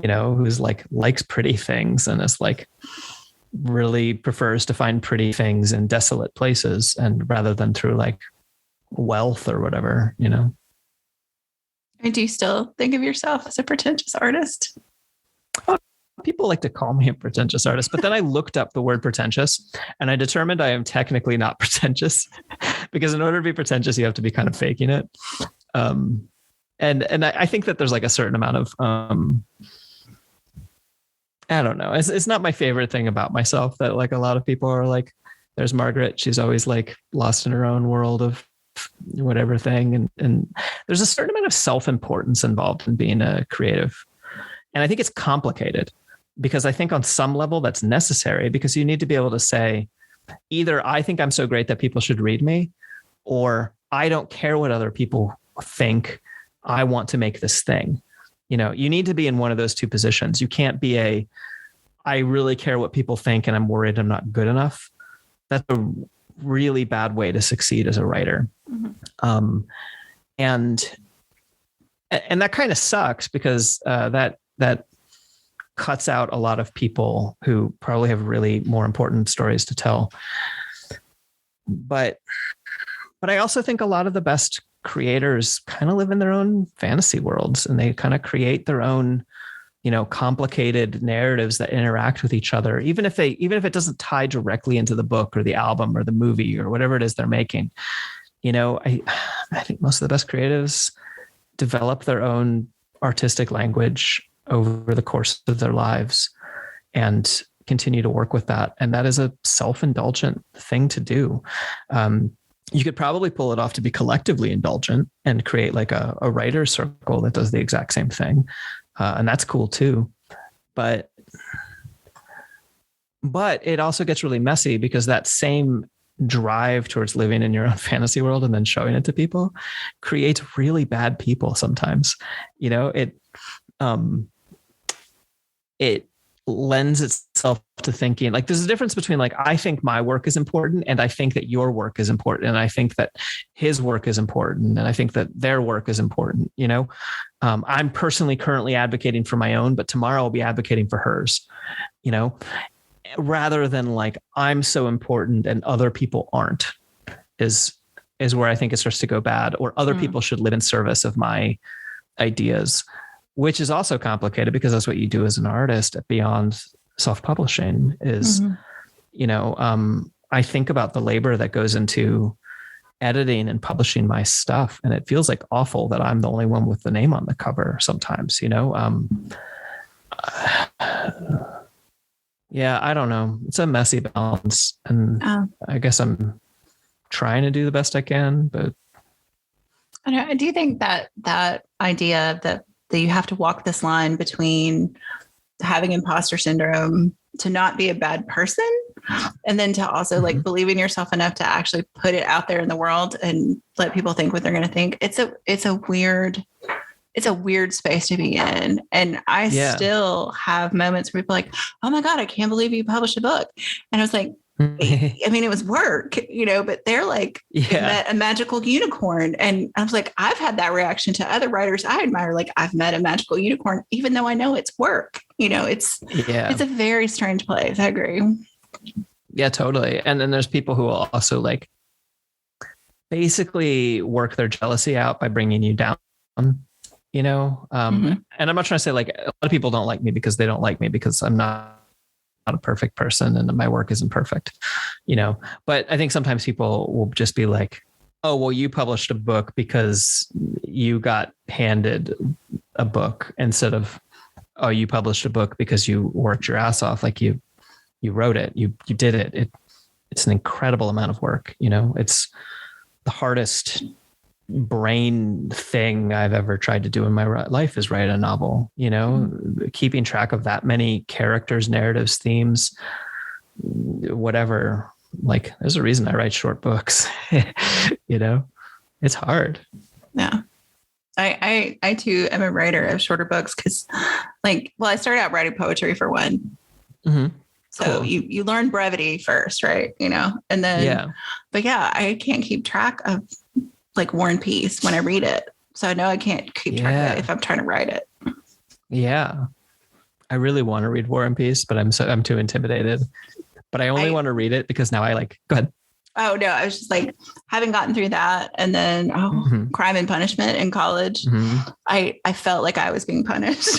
[SPEAKER 2] who's like likes pretty things and is like, really prefers to find pretty things in desolate places, and rather than through like wealth or whatever, you know.
[SPEAKER 1] And do you still think of yourself as a pretentious artist?
[SPEAKER 2] People like to call me a pretentious artist, but then I looked up the word pretentious and I determined I am technically not pretentious, because in order to be pretentious, you have to be kind of faking it. And I think that there's like a certain amount of, I don't know. It's not my favorite thing about myself that like a lot of people are like, there's Margaret. She's always like lost in her own world of whatever thing. And there's a certain amount of self-importance involved in being a creative. And I think it's complicated, because I think on some level that's necessary, because you need to be able to say either I think I'm so great that people should read me, or I don't care what other people think. I want to make this thing. You know, you need to be in one of those two positions. You can't be I really care what people think and I'm worried I'm not good enough. That's a really bad way to succeed as a writer. Mm-hmm. And that kind of sucks, because that cuts out a lot of people who probably have really more important stories to tell. But I also think a lot of the best creators kind of live in their own fantasy worlds, and they kind of create their own, you know, complicated narratives that interact with each other, even if it doesn't tie directly into the book or the album or the movie or whatever it is they're making. You know, I think most of the best creatives develop their own artistic language over the course of their lives and continue to work with that. And that is a self-indulgent thing to do. You could probably pull it off to be collectively indulgent and create like a writer's circle that does the exact same thing. And that's cool too. But it also gets really messy, because that same drive towards living in your own fantasy world and then showing it to people creates really bad people sometimes. You know, it lends itself to thinking like there's a difference between like, I think my work is important and I think that your work is important. And I think that his work is important. And I think that their work is important. You know, I'm personally currently advocating for my own, but tomorrow I'll be advocating for hers, you know, rather than like, I'm so important and other people aren't is where I think it starts to go bad, or other people should live in service of my ideas, which is also complicated, because that's what you do as an artist beyond self-publishing is, you know, I think about the labor that goes into editing and publishing my stuff. And it feels like awful that I'm the only one with the name on the cover sometimes, you know? Yeah, I don't know. It's a messy balance. And I guess I'm trying to do the best I can, but.
[SPEAKER 1] I do think that idea that you have to walk this line between having imposter syndrome to not be a bad person, and then to also like believe in yourself enough to actually put it out there in the world and let people think what they're going to think. It's a weird space to be in. And I still have moments where people are like, oh my God, I can't believe you published a book. And I was like, I mean, it was work, you know, but they're like met a magical unicorn. And I was like, I've had that reaction to other writers I admire. Like, I've met a magical unicorn, even though I know it's work, you know, it's a very strange place. I agree.
[SPEAKER 2] Yeah, totally. And then there's people who will also like basically work their jealousy out by bringing you down, you know? And I'm not trying to say like a lot of people don't like me because they don't like me because I'm not a perfect person and my work isn't perfect, you know, but I think sometimes people will just be like, oh, well, you published a book because you got handed a book, instead of, oh, you published a book because you worked your ass off. Like you wrote it, you did it. It's an incredible amount of work. You know, it's the hardest brain thing I've ever tried to do in my life is write a novel, you know, keeping track of that many characters, narratives, themes, whatever. Like there's a reason I write short books, you know, it's hard.
[SPEAKER 1] Yeah. I too am a writer of shorter books because like, well, I started out writing poetry for one. So cool. you learn brevity first, right? You know, and then, but yeah, I can't keep track of like War and Peace when I read it. So I know I can't keep track of it if I'm trying to write it.
[SPEAKER 2] Yeah. I really want to read War and Peace, but I'm too intimidated. But I only want to read it because now go ahead.
[SPEAKER 1] Oh no, I was just like, having gotten through that, and then Crime and Punishment in college, I felt like I was being punished.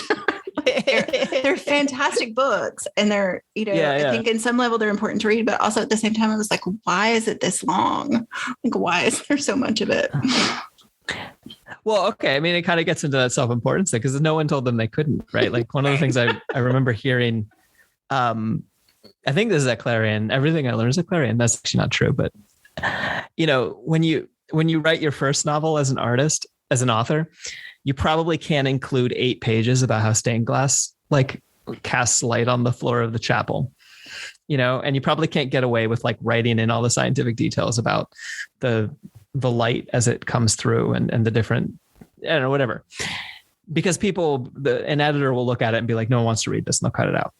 [SPEAKER 1] they're fantastic books, and they're, I think in some level they're important to read, but also at the same time I was like, why is it this long? Like, why is there so much of it?
[SPEAKER 2] Well, okay. I mean, it kind of gets into that self-importance thing because no one told them they couldn't, right? Like one of the things I remember hearing, I think this is at Clarion. Everything I learned is at Clarion. That's actually not true, but when you write your first novel as an artist, as an author, you probably can't include 8 pages about how stained glass like casts light on the floor of the chapel, and you probably can't get away with like writing in all the scientific details about the light as it comes through and the different, I don't know, whatever, because an editor will look at it and be like, no one wants to read this, and they'll cut it out.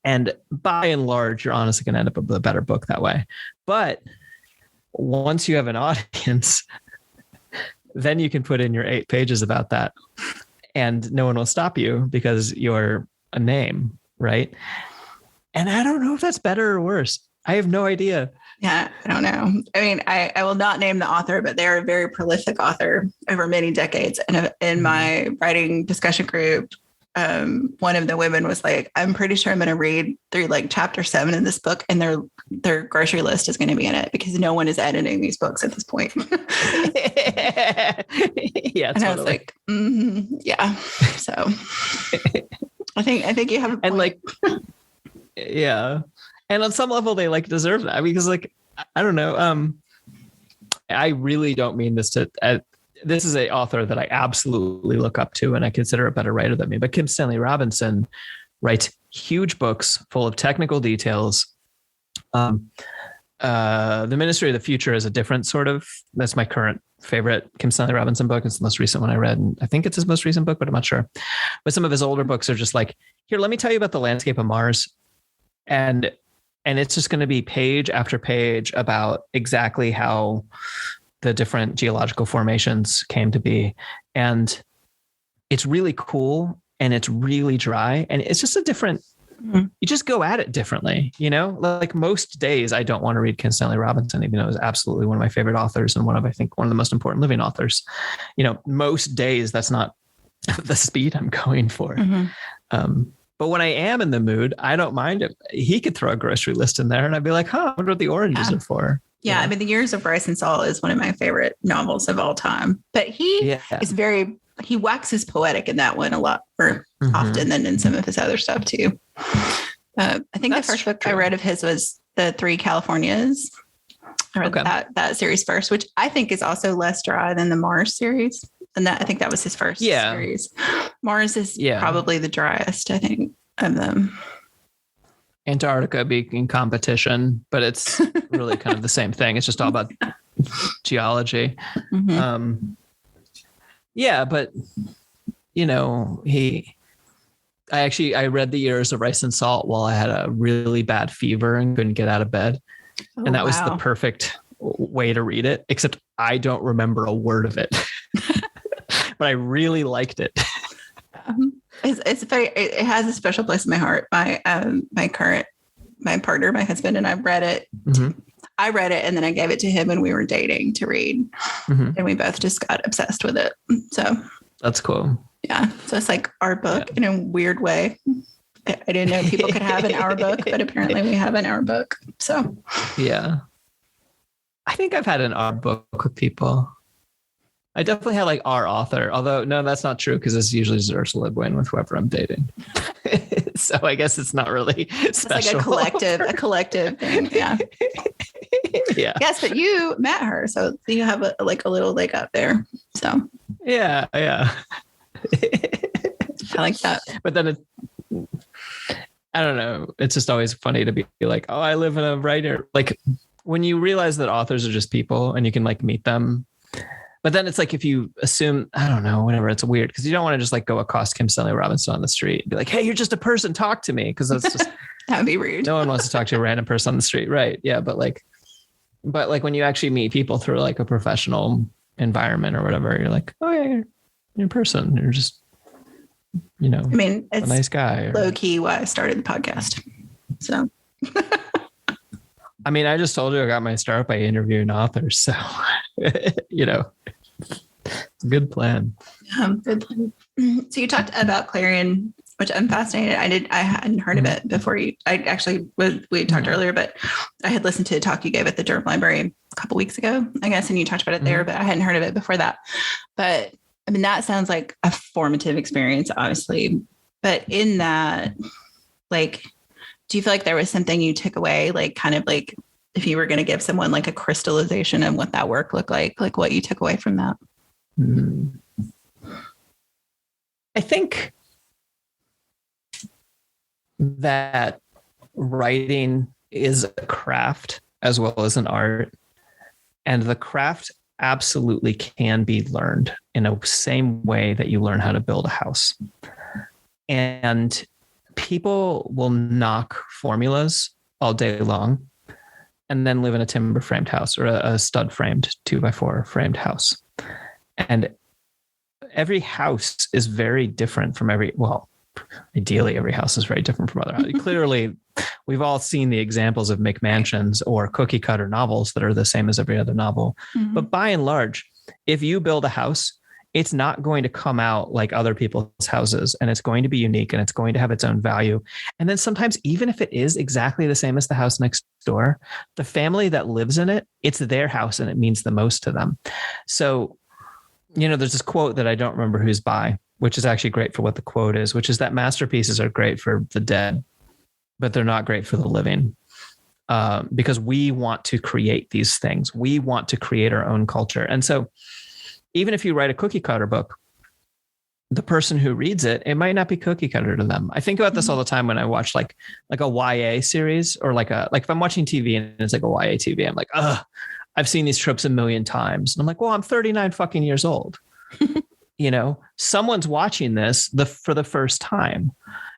[SPEAKER 2] And by and large, you're honestly going to end up with a better book that way. But once you have an audience, then you can put in your 8 pages about that and no one will stop you because you're a name, right? And I don't know if that's better or worse. I have no idea.
[SPEAKER 1] Yeah, I don't know. I mean, I will not name the author, but they're a very prolific author over many decades. And in my writing discussion group, one of the women was like, I'm pretty sure I'm going to read through like chapter 7 in this book, and their grocery list is going to be in it because no one is editing these books at this point.
[SPEAKER 2] Yeah,
[SPEAKER 1] and totally. I was like, yeah. So I think you have a point.
[SPEAKER 2] And like, yeah. And on some level, they like deserve that because like, I don't know. I really don't mean this to. This is an author that I absolutely look up to and I consider a better writer than me. But Kim Stanley Robinson writes huge books full of technical details. The Ministry of the Future is a different sort of, that's my current favorite Kim Stanley Robinson book. It's the most recent one I read. And I think it's his most recent book, but I'm not sure. But some of his older books are just like, here, let me tell you about the landscape of Mars. And it's just going to be page after page about exactly how the different geological formations came to be. And it's really cool and it's really dry. And it's just a different, you just go at it differently, like most days I don't want to read Kim Stanley Robinson, even though it was absolutely one of my favorite authors and one of the most important living authors. Most days that's not the speed I'm going for. But when I am in the mood, I don't mind it. He could throw a grocery list in there and I'd be like, I wonder what the oranges are for.
[SPEAKER 1] Yeah, I mean, The Years of Rice and Salt is one of my favorite novels of all time. But he he waxes poetic in that one a lot more often than in some of his other stuff too. I think the first book I read of his was The Three Californias. I read that series first, which I think is also less dry than the Mars series. And I think that was his first series. Mars is probably the driest, I think, of them.
[SPEAKER 2] Antarctica being in competition, but it's really kind of the same thing. It's just all about geology. But I read The Years of Rice and Salt while I had a really bad fever and couldn't get out of bed. And that was the perfect way to read it, except I don't remember a word of it, but I really liked it.
[SPEAKER 1] It has a special place in my heart. My partner, my husband, and I read it. I read it and then I gave it to him when we were dating to read. And we both just got obsessed with it. So
[SPEAKER 2] that's cool.
[SPEAKER 1] Yeah. So it's like our book in a weird way. I didn't know people could have an our book, but apparently we have an our book. So
[SPEAKER 2] yeah. I think I've had an our book with people. I definitely had like our author, although no, that's not true because it's usually Ursula Le Guin with whoever I'm dating. So I guess it's not really special.
[SPEAKER 1] It's like a collective thing. Yeah.
[SPEAKER 2] Yeah.
[SPEAKER 1] Yes, but you met her, so you have a little leg up there. So
[SPEAKER 2] yeah.
[SPEAKER 1] I like that.
[SPEAKER 2] But then I don't know. It's just always funny to be like, oh, I live in a writer. Like when you realize that authors are just people and you can like meet them. But then it's like, if you assume, I don't know, whatever, it's weird because you don't want to just like go accost Kim Stanley Robinson on the street and be like, hey, you're just a person, talk to me. Cause that's just,
[SPEAKER 1] that would be rude.
[SPEAKER 2] No one wants to talk to a random person on the street. Right. Yeah. But like when you actually meet people through like a professional environment or whatever, you're like, oh yeah, you're a person. You're just you know,
[SPEAKER 1] I mean, it's
[SPEAKER 2] a nice guy.
[SPEAKER 1] Low key why I started the podcast. So,
[SPEAKER 2] I mean, I just told you I got my start by interviewing authors. So, you know, it's a good plan.
[SPEAKER 1] Good plan. So you talked about Clarion, which I'm fascinated. I hadn't heard of it before we talked earlier, but I had listened to a talk you gave at the Durham Library a couple weeks ago, I guess, and you talked about it there, but I hadn't heard of it before that. But I mean, that sounds like a formative experience, obviously. But in that, like, do you feel like there was something you took away, like kind of like if you were going to give someone like a crystallization of what that work looked like what you took away from that?
[SPEAKER 2] I think that writing is a craft as well as an art, and the craft absolutely can be learned in the same way that you learn how to build a house. And people will knock formulas all day long and then live in a timber framed house or a stud framed 2x4 framed house. And every house is very different from ideally every house is very different from other houses. Clearly, we've all seen the examples of McMansions or cookie cutter novels that are the same as every other novel. But by and large, if you build a house, it's not going to come out like other people's houses, and it's going to be unique, and it's going to have its own value. And then sometimes, even if it is exactly the same as the house next door, the family that lives in it, it's their house and it means the most to them. So, you know, there's this quote that I don't remember who's by, which is actually great for what the quote is, which is that masterpieces are great for the dead, but they're not great for the living. Because we want to create these things. We want to create our own culture. And so even if you write a cookie cutter book, the person who reads it, it might not be cookie cutter to them. I think about this all the time when I watch like a YA series, or like if I'm watching TV and it's like a YA TV, I'm like, I've seen these tropes a million times. And I'm like, well, I'm 39 fucking years old. You know, someone's watching this for the first time.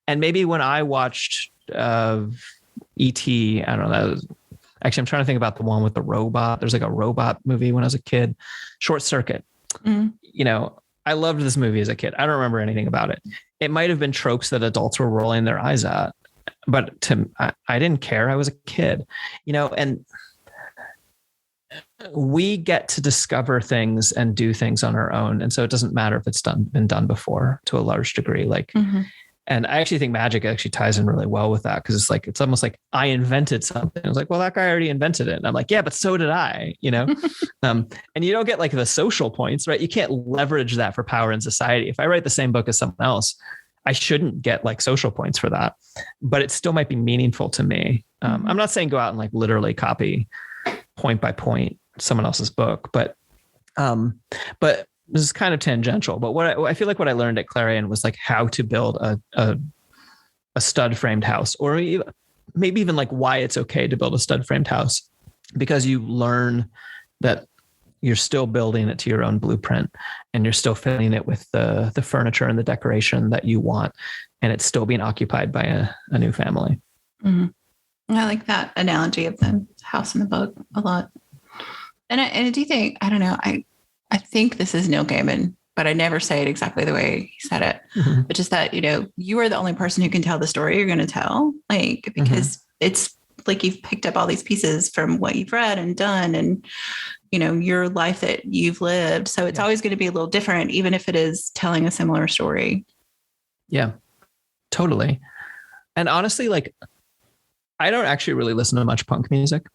[SPEAKER 2] And maybe when I watched E.T., I don't know, actually, I'm trying to think about the one with the robot. There's like a robot movie when I was a kid, Short Circuit. You know, I loved this movie as a kid. I don't remember anything about it. It might have been tropes that adults were rolling their eyes at, but I didn't care. I was a kid, you know, and we get to discover things and do things on our own. And so it doesn't matter if it's been done before to a large degree. Like, and I actually think magic actually ties in really well with that, because it's almost like I invented something. It's like, well, that guy already invented it. And I'm like, yeah, but so did I, you know? And you don't get like the social points, right? You can't leverage that for power in society. If I write the same book as someone else, I shouldn't get like social points for that, but it still might be meaningful to me. I'm not saying go out and like literally copy point by point someone else's book, but this is kind of tangential. But what I feel like what I learned at Clarion was like how to build a stud framed house, or maybe even like why it's okay to build a stud framed house, because you learn that you're still building it to your own blueprint, and you're still filling it with the furniture and the decoration that you want, and it's still being occupied by a new family.
[SPEAKER 1] I like that analogy of the house in the book a lot. And I do think, I don't know, I think this is Neil Gaiman, but I never say it exactly the way he said it, but just that, you know, you are the only person who can tell the story you're going to tell, like, because it's like you've picked up all these pieces from what you've read and done, and, you know, your life that you've lived. So it's always going to be a little different, even if it is telling a similar story. Yeah,
[SPEAKER 2] totally. And honestly, like, I don't actually really listen to much punk music.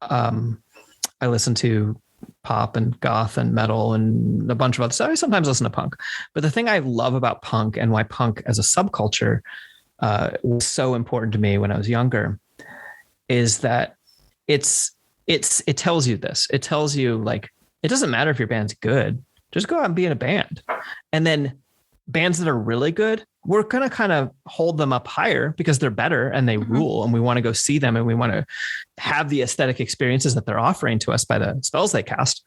[SPEAKER 2] I listen to pop and goth and metal and a bunch of other stuff. I sometimes listen to punk. But the thing I love about punk, and why punk as a subculture was so important to me when I was younger, is that it tells you this. It tells you, like, it doesn't matter if your band's good. Just go out and be in a band. And then bands that are really good, we're going to kind of hold them up higher because they're better and they rule, and we want to go see them, and we want to have the aesthetic experiences that they're offering to us by the spells they cast.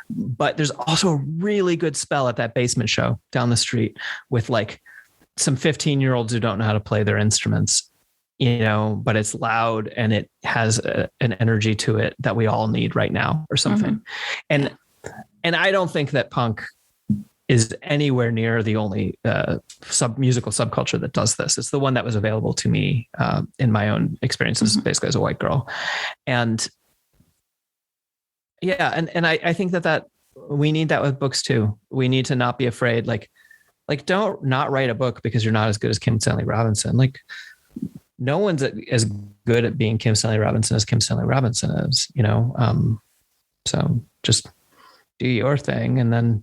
[SPEAKER 2] But there's also a really good spell at that basement show down the street with like some 15-year-olds who don't know how to play their instruments, you know, but it's loud and it has an energy to it that we all need right now or something. And I don't think that punk is anywhere near the only musical subculture that does this. It's the one that was available to me in my own experiences, basically as a white girl. And yeah, and I think that we need that with books too. We need to not be afraid. Like don't not write a book because you're not as good as Kim Stanley Robinson. Like no one's as good at being Kim Stanley Robinson as Kim Stanley Robinson is, you know? So just do your thing, and then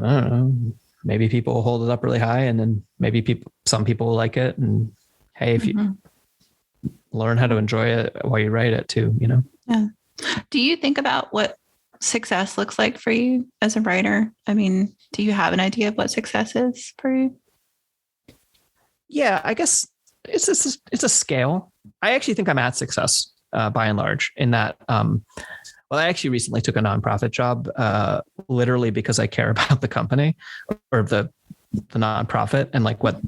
[SPEAKER 2] I don't know, maybe people will hold it up really high, and then maybe some people will like it. And hey, if you learn how to enjoy it while you write it too, you know?
[SPEAKER 1] Yeah. Do you think about what success looks like for you as a writer? I mean, do you have an idea of what success is for you?
[SPEAKER 2] Yeah, I guess it's a scale. I actually think I'm at success by and large in that, well, I actually recently took a nonprofit job, literally because I care about the company or the nonprofit and like what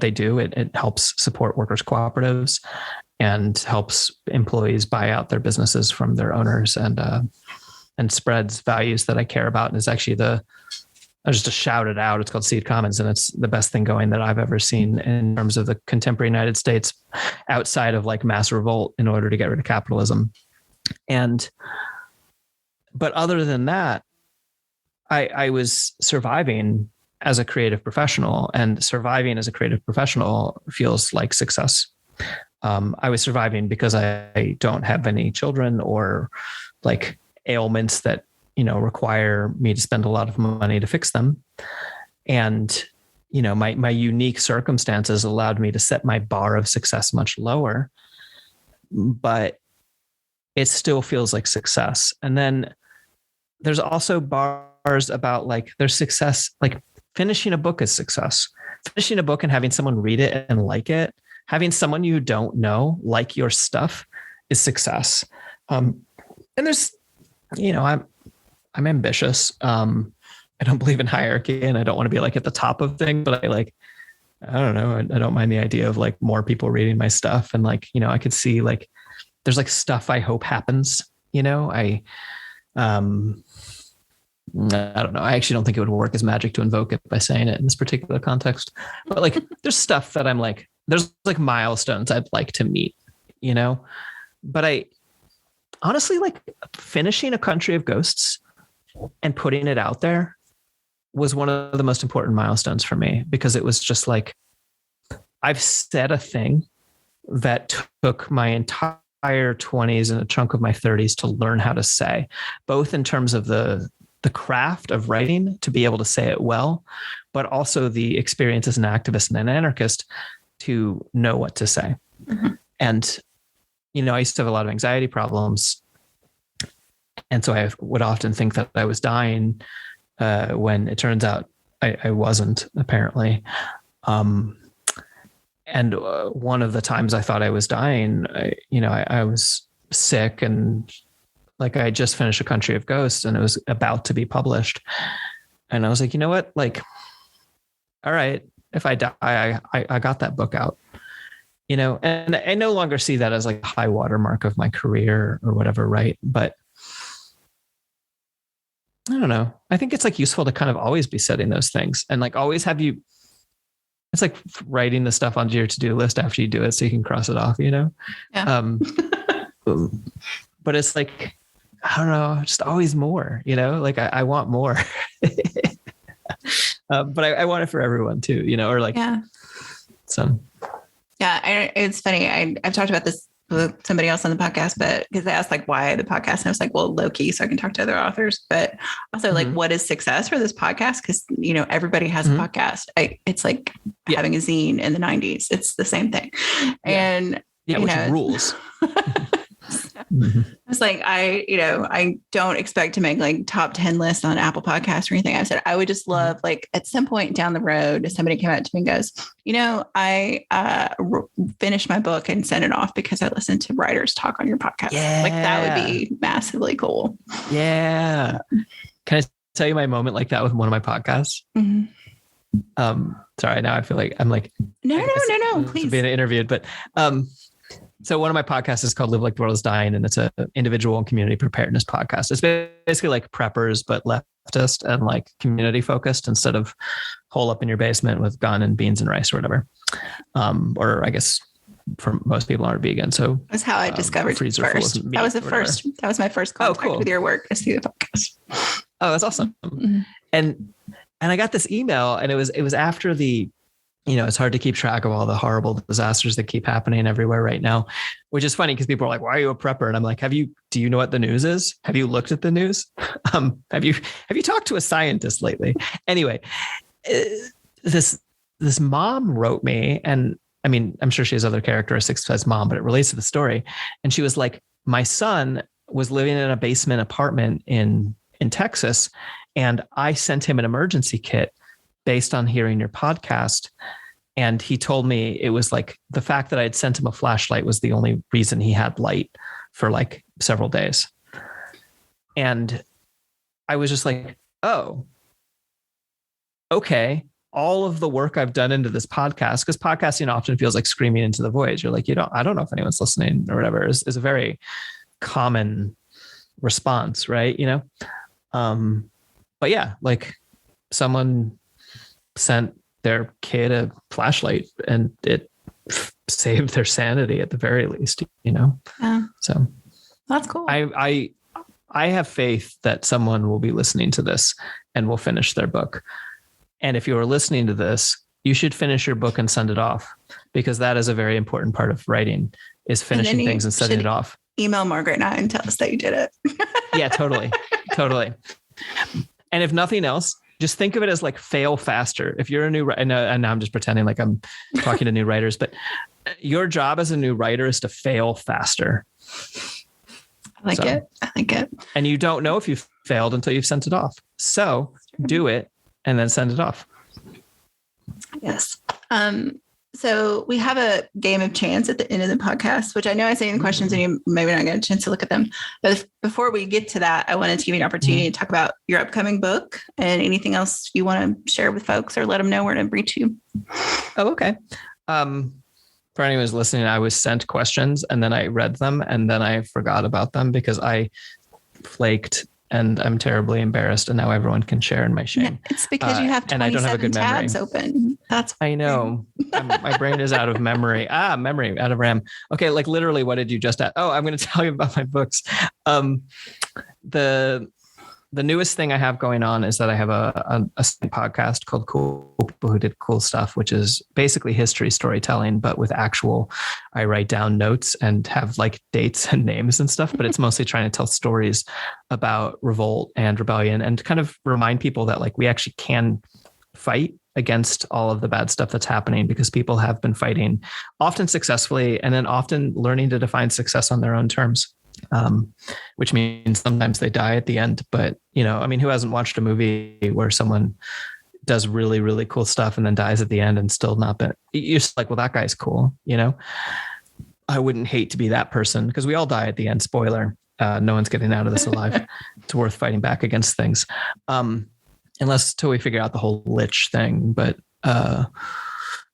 [SPEAKER 2] they do. It helps support workers' cooperatives and helps employees buy out their businesses from their owners, and spreads values that I care about. And it's actually I just to shout it out. It's called Seed Commons, and it's the best thing going that I've ever seen in terms of the contemporary United States, outside of like mass revolt in order to get rid of capitalism. But other than that, I was surviving as a creative professional, and surviving as a creative professional feels like success. I was surviving because I don't have any children or like ailments that, you know, require me to spend a lot of money to fix them. And, you know, my unique circumstances allowed me to set my bar of success much lower, but it still feels like success. And then there's also bars about like there's success, like finishing a book is success. Finishing a book and having someone read it and like it, having someone you don't know like your stuff is success. And there's, you know, I'm ambitious. I don't believe in hierarchy, and I don't want to be like at the top of things, but I don't know. I don't mind the idea of like more people reading my stuff. And like, you know, I could see like, there's like stuff I hope happens, you know, I don't know. I actually don't think it would work as magic to invoke it by saying it in this particular context, but like, there's stuff that I'm like, there's like milestones I'd like to meet, you know, but I honestly like finishing A Country of Ghosts and putting it out there was one of the most important milestones for me, because it was just like, I've said a thing that took my entire 20s and a chunk of my 30s to learn how to say, both in terms of the craft of writing to be able to say it well, but also the experience as an activist and an anarchist to know what to say. Mm-hmm. And, you know, I used to have a lot of anxiety problems. And so I would often think that I was dying when it turns out I wasn't, apparently. And one of the times I thought I was dying, I was sick, and like I just finished A Country of Ghosts and it was about to be published. And I was like, you know what? Like, all right, if I die, I got that book out, you know, and I no longer see that as like a high watermark of my career or whatever. Right. But I don't know. I think it's like useful to kind of always be setting those things and like always have you, it's like writing the stuff onto your to-do list after you do it so you can cross it off, you know? Yeah. But it's like, I don't know, just always more, you know, like I want more, but I want it for everyone too, you know, or like,
[SPEAKER 1] yeah.
[SPEAKER 2] So.
[SPEAKER 1] Yeah. It's funny. I've talked about this with somebody else on the podcast, but because they asked like why the podcast, and I was like, well, low key, so I can talk to other authors, but also like, what is success for this podcast? Because, you know, everybody has a podcast. It's like having a zine in the 90s. It's the same thing. Yeah. And
[SPEAKER 2] which rules.
[SPEAKER 1] It's like, I don't expect to make like top 10 lists on Apple Podcasts or anything. I said, I would just love like at some point down the road, if somebody came out to me and goes, you know, I finished my book and sent it off because I listened to writers talk on your podcast. Yeah. Like that would be massively cool.
[SPEAKER 2] Yeah. Can I tell you my moment like that with one of my podcasts? Mm-hmm. Sorry, now I feel like I'm like,
[SPEAKER 1] no, please.
[SPEAKER 2] Being interviewed, but So one of my podcasts is called Live Like the World is Dying, and it's an individual and community preparedness podcast. It's basically like preppers, but leftist and like community focused instead of hole up in your basement with gun and beans and rice or whatever. Or I guess for most people aren't vegan. So
[SPEAKER 1] that's how I discovered you first. That was that was my first contact with your work is through the podcast.
[SPEAKER 2] Oh, that's awesome. Mm-hmm. And I got this email, and it was after the, it's hard to keep track of all the horrible disasters that keep happening everywhere right now, which is funny because people are like, why are you a prepper? And I'm like, do you know what the news is? Have you looked at the news? Have you talked to a scientist lately? Anyway, this mom wrote me, and I mean, I'm sure she has other characteristics as mom, but it relates to the story. And she was like, my son was living in a basement apartment in Texas, and I sent him an emergency kit based on hearing your podcast. And he told me it was like the fact that I had sent him a flashlight was the only reason he had light for like several days. And I was just like, oh, okay. All of the work I've done into this podcast, because podcasting often feels like screaming into the void. You're like, I don't know if anyone's listening or whatever, is a very common response, right? But yeah, like someone sent their kid a flashlight and it saved their sanity at the very least, Yeah. So
[SPEAKER 1] that's cool.
[SPEAKER 2] I have faith that someone will be listening to this and will finish their book. And if you are listening to this, you should finish your book and send it off, because that is a very important part of writing, is finishing things and sending it off.
[SPEAKER 1] Email Margaret and I and tell us that you did it.
[SPEAKER 2] Yeah, totally. And if nothing else, just think of it as like fail faster. If you're a new writer, and now I'm just pretending like I'm talking to new writers, but your job as a new writer is to fail faster.
[SPEAKER 1] I like it.
[SPEAKER 2] And you don't know if you've failed until you've sent it off. So do it and then send it off.
[SPEAKER 1] Yes. So we have a game of chance at the end of the podcast, which I know I say in the questions and you maybe not get a chance to look at them. But before we get to that, I wanted to give you an opportunity to talk about your upcoming book and anything else you want to share with folks or let them know where to reach you.
[SPEAKER 2] Oh, okay. For anyone who's listening, I was sent questions and then I read them and then I forgot about them because I flaked. And I'm terribly embarrassed, and now everyone can share in my shame.
[SPEAKER 1] It's because you have 27 tabs open. That's
[SPEAKER 2] I know. My brain is out of memory. Memory out of RAM. Okay, like literally, what did you just ask? Oh, I'm going to tell you about my books. The newest thing I have going on is that I have a podcast called Cool People Who Did Cool Stuff, which is basically history storytelling, but with I write down notes and have like dates and names and stuff, but it's mostly trying to tell stories about revolt and rebellion and kind of remind people that like we actually can fight against all of the bad stuff that's happening, because people have been fighting often successfully and then often learning to define success on their own terms. Which means sometimes they die at the end, but who hasn't watched a movie where someone does really, really cool stuff and then dies at the end and still not been, you're just like, well, that guy's cool. I wouldn't hate to be that person, because we all die at the end. Spoiler. No one's getting out of this alive. It's worth fighting back against things. Unless till we figure out the whole lich thing. But,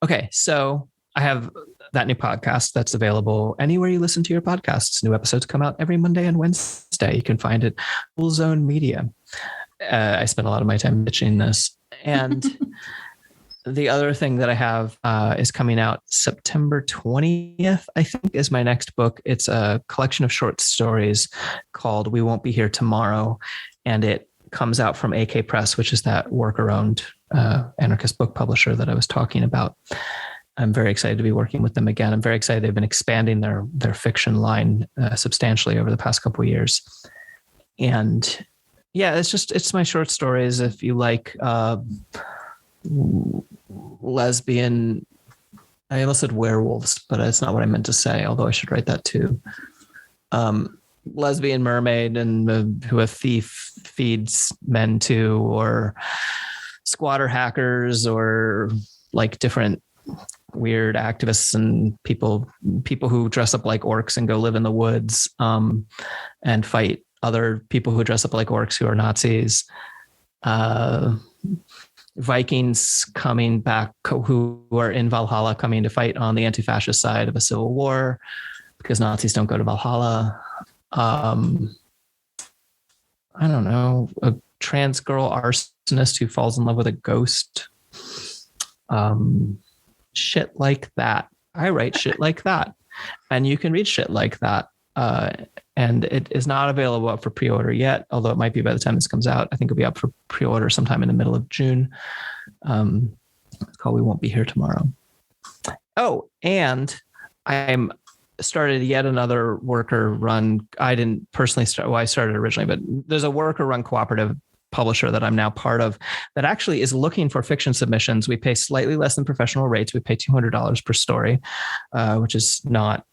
[SPEAKER 2] okay. So I have that new podcast that's available anywhere you listen to your podcasts. New episodes come out every Monday and Wednesday. You can find it Full Zone Media. I spend a lot of my time pitching this. And the other thing that I have is coming out September 20th, I think, is my next book. It's a collection of short stories called We Won't Be Here Tomorrow. And it comes out from AK Press, which is that worker-owned anarchist book publisher that I was talking about. I'm very excited to be working with them again. I'm very excited. They've been expanding their fiction line substantially over the past couple of years. And yeah, it's my short stories. If you like lesbian, I almost said werewolves, but that's not what I meant to say, although I should write that too. Lesbian mermaid and who a thief feeds men to, or squatter hackers, or like different weird activists and people who dress up like orcs and go live in the woods and fight other people who dress up like orcs who are Nazis. Vikings coming back who are in Valhalla coming to fight on the anti-fascist side of a civil war because Nazis don't go to Valhalla. I don't know, a trans girl arsonist who falls in love with a ghost. Shit like that. I write shit like that. And you can read shit like that. And it is not available up for pre-order yet, although it might be by the time this comes out. I think it'll be up for pre-order sometime in the middle of June. It's called We Won't Be Here Tomorrow. Oh, and I'm started yet another worker run. I didn't personally start, well, I started originally, but there's a worker run cooperative publisher that I'm now part of that actually is looking for fiction submissions. We pay slightly less than professional rates. We pay $200 per story, which is not,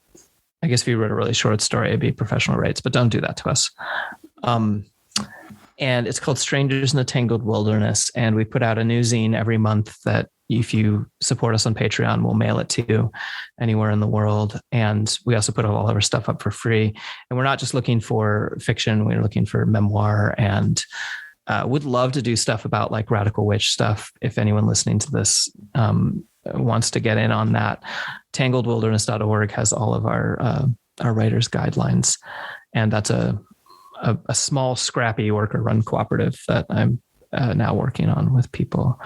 [SPEAKER 2] I guess if you wrote a really short story, it'd be professional rates, but don't do that to us. And it's called Strangers in the Tangled Wilderness. And we put out a new zine every month that if you support us on Patreon, we'll mail it to you anywhere in the world. And we also put all of our stuff up for free. And we're not just looking for fiction. We're looking for memoir and would love to do stuff about like radical witch stuff. If anyone listening to this wants to get in on that, tangledwilderness.org has all of our writers' guidelines. And that's a small, scrappy worker run cooperative that I'm now working on with people.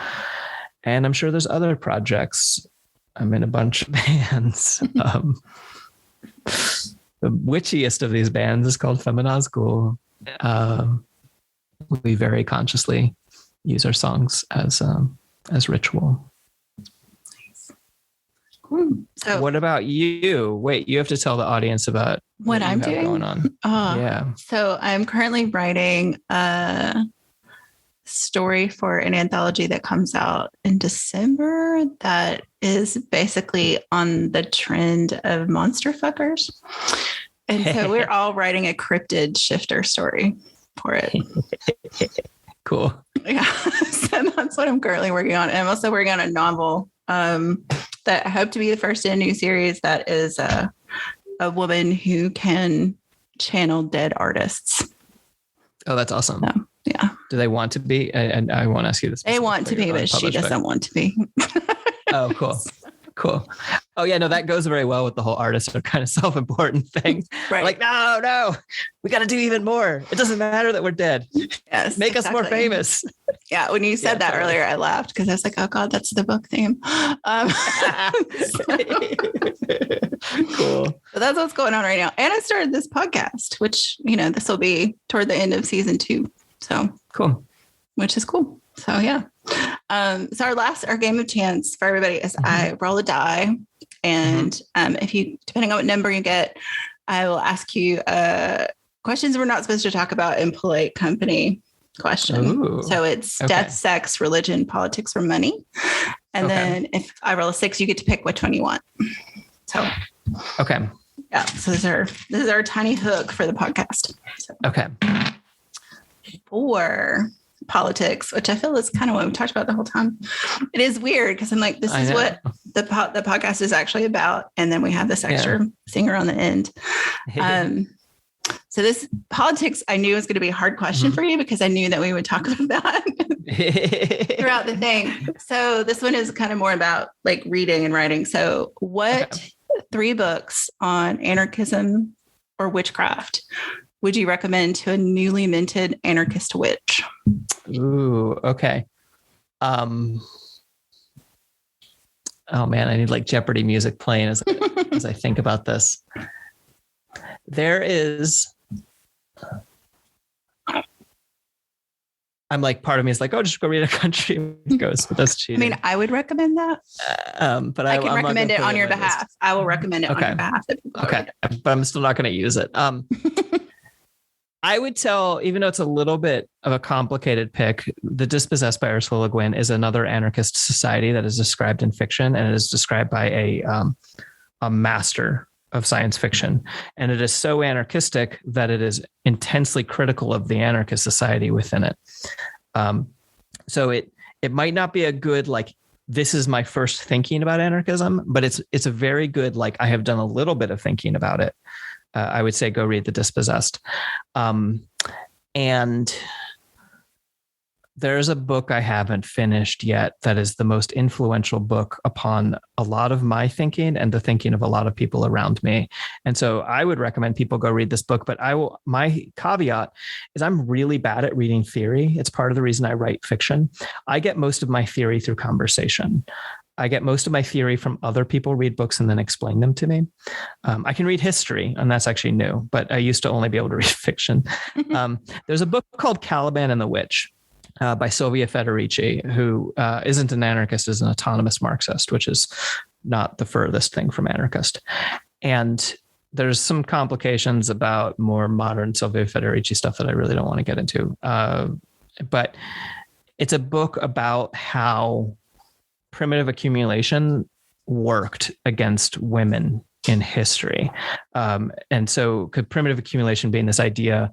[SPEAKER 2] And I'm sure there's other projects. I'm in a bunch of bands. The witchiest of these bands is called Feminazgul. We very consciously use our songs as ritual. So what about you? Wait, you have to tell the audience about
[SPEAKER 1] what I'm doing
[SPEAKER 2] going on. Yeah.
[SPEAKER 1] So I'm currently writing a story for an anthology that comes out in December that is basically on the trend of monster fuckers. And so we're all writing a cryptid shifter story for it.
[SPEAKER 2] Cool.
[SPEAKER 1] Yeah. So that's what I'm currently working on. And I'm also working on a novel that I hope to be the first in a new series that is a woman who can channel dead artists.
[SPEAKER 2] Oh, that's awesome.
[SPEAKER 1] So, yeah.
[SPEAKER 2] Do they want to be? And I won't ask you this.
[SPEAKER 1] They want to be, but she doesn't want to be.
[SPEAKER 2] Oh, cool. Cool. Oh, yeah. No, that goes very well with the whole artists are kind of self-important thing.
[SPEAKER 1] Right.
[SPEAKER 2] Like, no, we got to do even more. It doesn't matter that we're dead.
[SPEAKER 1] Yes.
[SPEAKER 2] Make us more famous.
[SPEAKER 1] Yeah. When you said that earlier, I laughed because I was like, oh God, that's the book theme. Cool. So that's what's going on right now. And I started this podcast, which, this will be toward the end of season 2. So
[SPEAKER 2] cool.
[SPEAKER 1] Which is cool. So yeah. So our game of chance for everybody is I roll a die, and if you, depending on what number you get, I will ask you questions we're not supposed to talk about in polite company question.
[SPEAKER 2] Ooh.
[SPEAKER 1] So it's death, sex, religion, politics, or money. And then if I roll a 6, you get to pick which one you want. So
[SPEAKER 2] okay.
[SPEAKER 1] Yeah. So this is our tiny hook for the podcast. So.
[SPEAKER 2] Okay.
[SPEAKER 1] For politics, which I feel is kind of what we talked about the whole time. It is weird because I'm like, this is what the podcast is actually about. And then we have this extra singer on the end. So this politics, I knew was going to be a hard question for you because I knew that we would talk about that throughout the thing. So this one is kind of more about like reading and writing. So what 3 books on anarchism or witchcraft would you recommend to a newly minted anarchist witch?
[SPEAKER 2] Ooh, okay. Oh man, I need like Jeopardy music playing as I think about this. There is, I'm like, part of me is like, oh, just go read A Country Ghost, but that's cheating.
[SPEAKER 1] I mean, I would recommend that.
[SPEAKER 2] But
[SPEAKER 1] I can recommend it on your behalf. List. I will recommend it on your behalf.
[SPEAKER 2] Okay, but I'm still not going to use it. I would tell, even though it's a little bit of a complicated pick, The Dispossessed by Ursula Le Guin is another anarchist society that is described in fiction, and it is described by a master of science fiction. And it is so anarchistic that it is intensely critical of the anarchist society within it. So it might not be a good, like, this is my first thinking about anarchism, but it's a very good, like, I have done a little bit of thinking about it. I would say go read The Dispossessed. And there's a book I haven't finished yet that is the most influential book upon a lot of my thinking and the thinking of a lot of people around me. And so I would recommend people go read this book, but my caveat is I'm really bad at reading theory. It's part of the reason I write fiction. I get most of my theory through conversation. I get most of my theory from other people read books and then explain them to me. I can read history, and that's actually new, but I used to only be able to read fiction. There's a book called Caliban and the Witch by Sylvia Federici, who isn't an anarchist, is an autonomous Marxist, which is not the furthest thing from anarchist. And there's some complications about more modern Sylvia Federici stuff that I really don't want to get into. But it's a book about how primitive accumulation worked against women in history. And so could primitive accumulation being this idea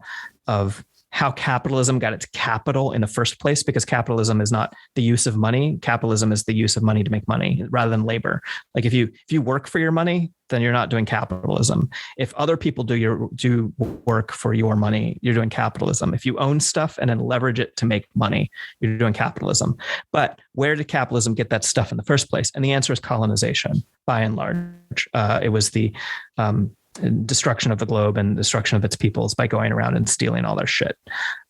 [SPEAKER 2] of how capitalism got its capital in the first place, because capitalism is not the use of money. Capitalism is the use of money to make money rather than labor. Like if you work for your money, then you're not doing capitalism. If other people do work for your money, you're doing capitalism. If you own stuff and then leverage it to make money, you're doing capitalism. But where did capitalism get that stuff in the first place? And the answer is colonization, by and large. It was the destruction of the globe and destruction of its peoples by going around and stealing all their shit.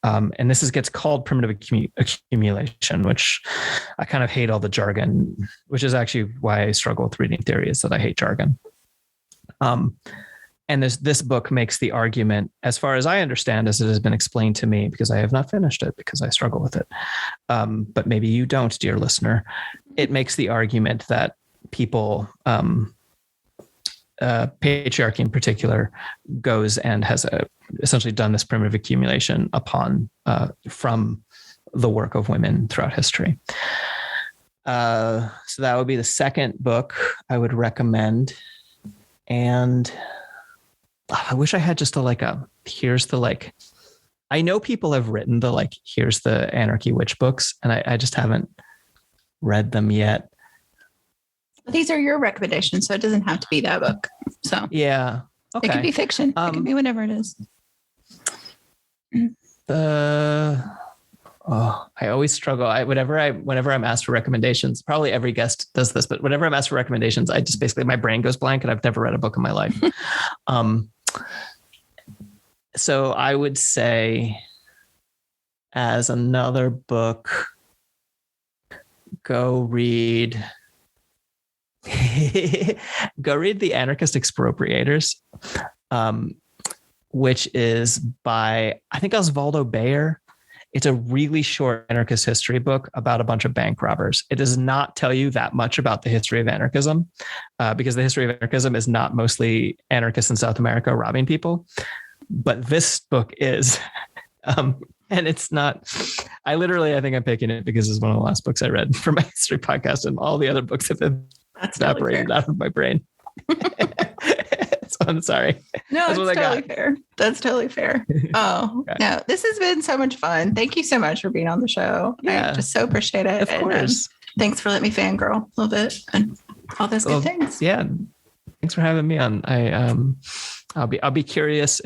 [SPEAKER 2] And this gets called primitive accumulation, which I kind of hate all the jargon, which is actually why I struggle with reading theory, is that I hate jargon. And this book makes the argument, as far as I understand, as it has been explained to me, because I have not finished it because I struggle with it. But maybe you don't, dear listener. It makes the argument that people, patriarchy in particular, goes and has essentially done this primitive accumulation upon from the work of women throughout history. So that would be the second book I would recommend. And I wish I had just I know people have written here's the Anarchy Witch books, and I just haven't read them yet.
[SPEAKER 1] These are your recommendations, so it doesn't have to be that book. So yeah, okay. It could be fiction. It could be whatever it is.
[SPEAKER 2] I always struggle. Whenever I'm asked for recommendations, probably every guest does this, but whenever I'm asked for recommendations, I just basically, my brain goes blank and I've never read a book in my life. So I would say, as another book, go read The Anarchist Expropriators, which is by, I think, Osvaldo Bayer. It's a really short anarchist history book about a bunch of bank robbers. It does not tell you that much about the history of anarchism, because the history of anarchism is not mostly anarchists in South America robbing people. But this book is. And it's not, I think I'm picking it because it's one of the last books I read for my history podcast, and all the other books have been evaporated out of my brain. So I'm sorry.
[SPEAKER 1] No, that's totally fair. That's totally fair. Oh, okay. No, this has been so much fun. Thank you so much for being on the show. Yeah. I just so appreciate it.
[SPEAKER 2] Of course.
[SPEAKER 1] Thanks for letting me fangirl a little bit and all those good things.
[SPEAKER 2] Yeah. Thanks for having me on. I'll be curious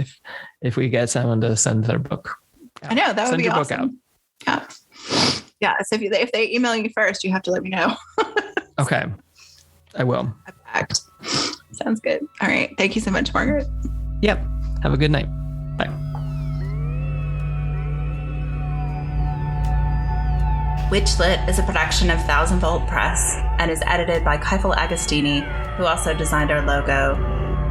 [SPEAKER 2] if we get someone to send their book.
[SPEAKER 1] I know, that would be awesome. Yeah. Yeah. So if they email you first, you have to let me know.
[SPEAKER 2] Okay. I will.
[SPEAKER 1] Perfect. Sounds good. All right. Thank you so much, Margaret.
[SPEAKER 2] Yep. Have a good night. Bye.
[SPEAKER 1] WitchLit is a production of 1000 Volt Press and is edited by Keifel Agostini, who also designed our logo.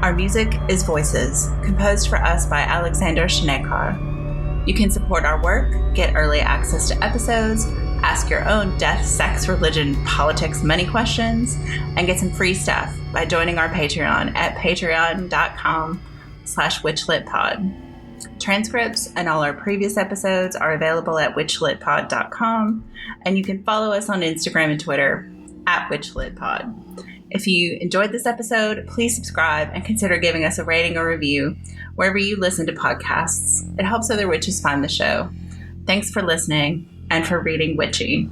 [SPEAKER 1] Our music is Voices, composed for us by Alexander Shanekar. You can support our work, get early access to episodes, ask your own death, sex, religion, politics, money questions, and get some free stuff by joining our Patreon at patreon.com/witchlitpod. Transcripts and all our previous episodes are available at witchlitpod.com, and you can follow us on Instagram and Twitter at witchlitpod. If you enjoyed this episode, please subscribe and consider giving us a rating or review wherever you listen to podcasts. It helps other witches find the show. Thanks for listening and for reading witchy.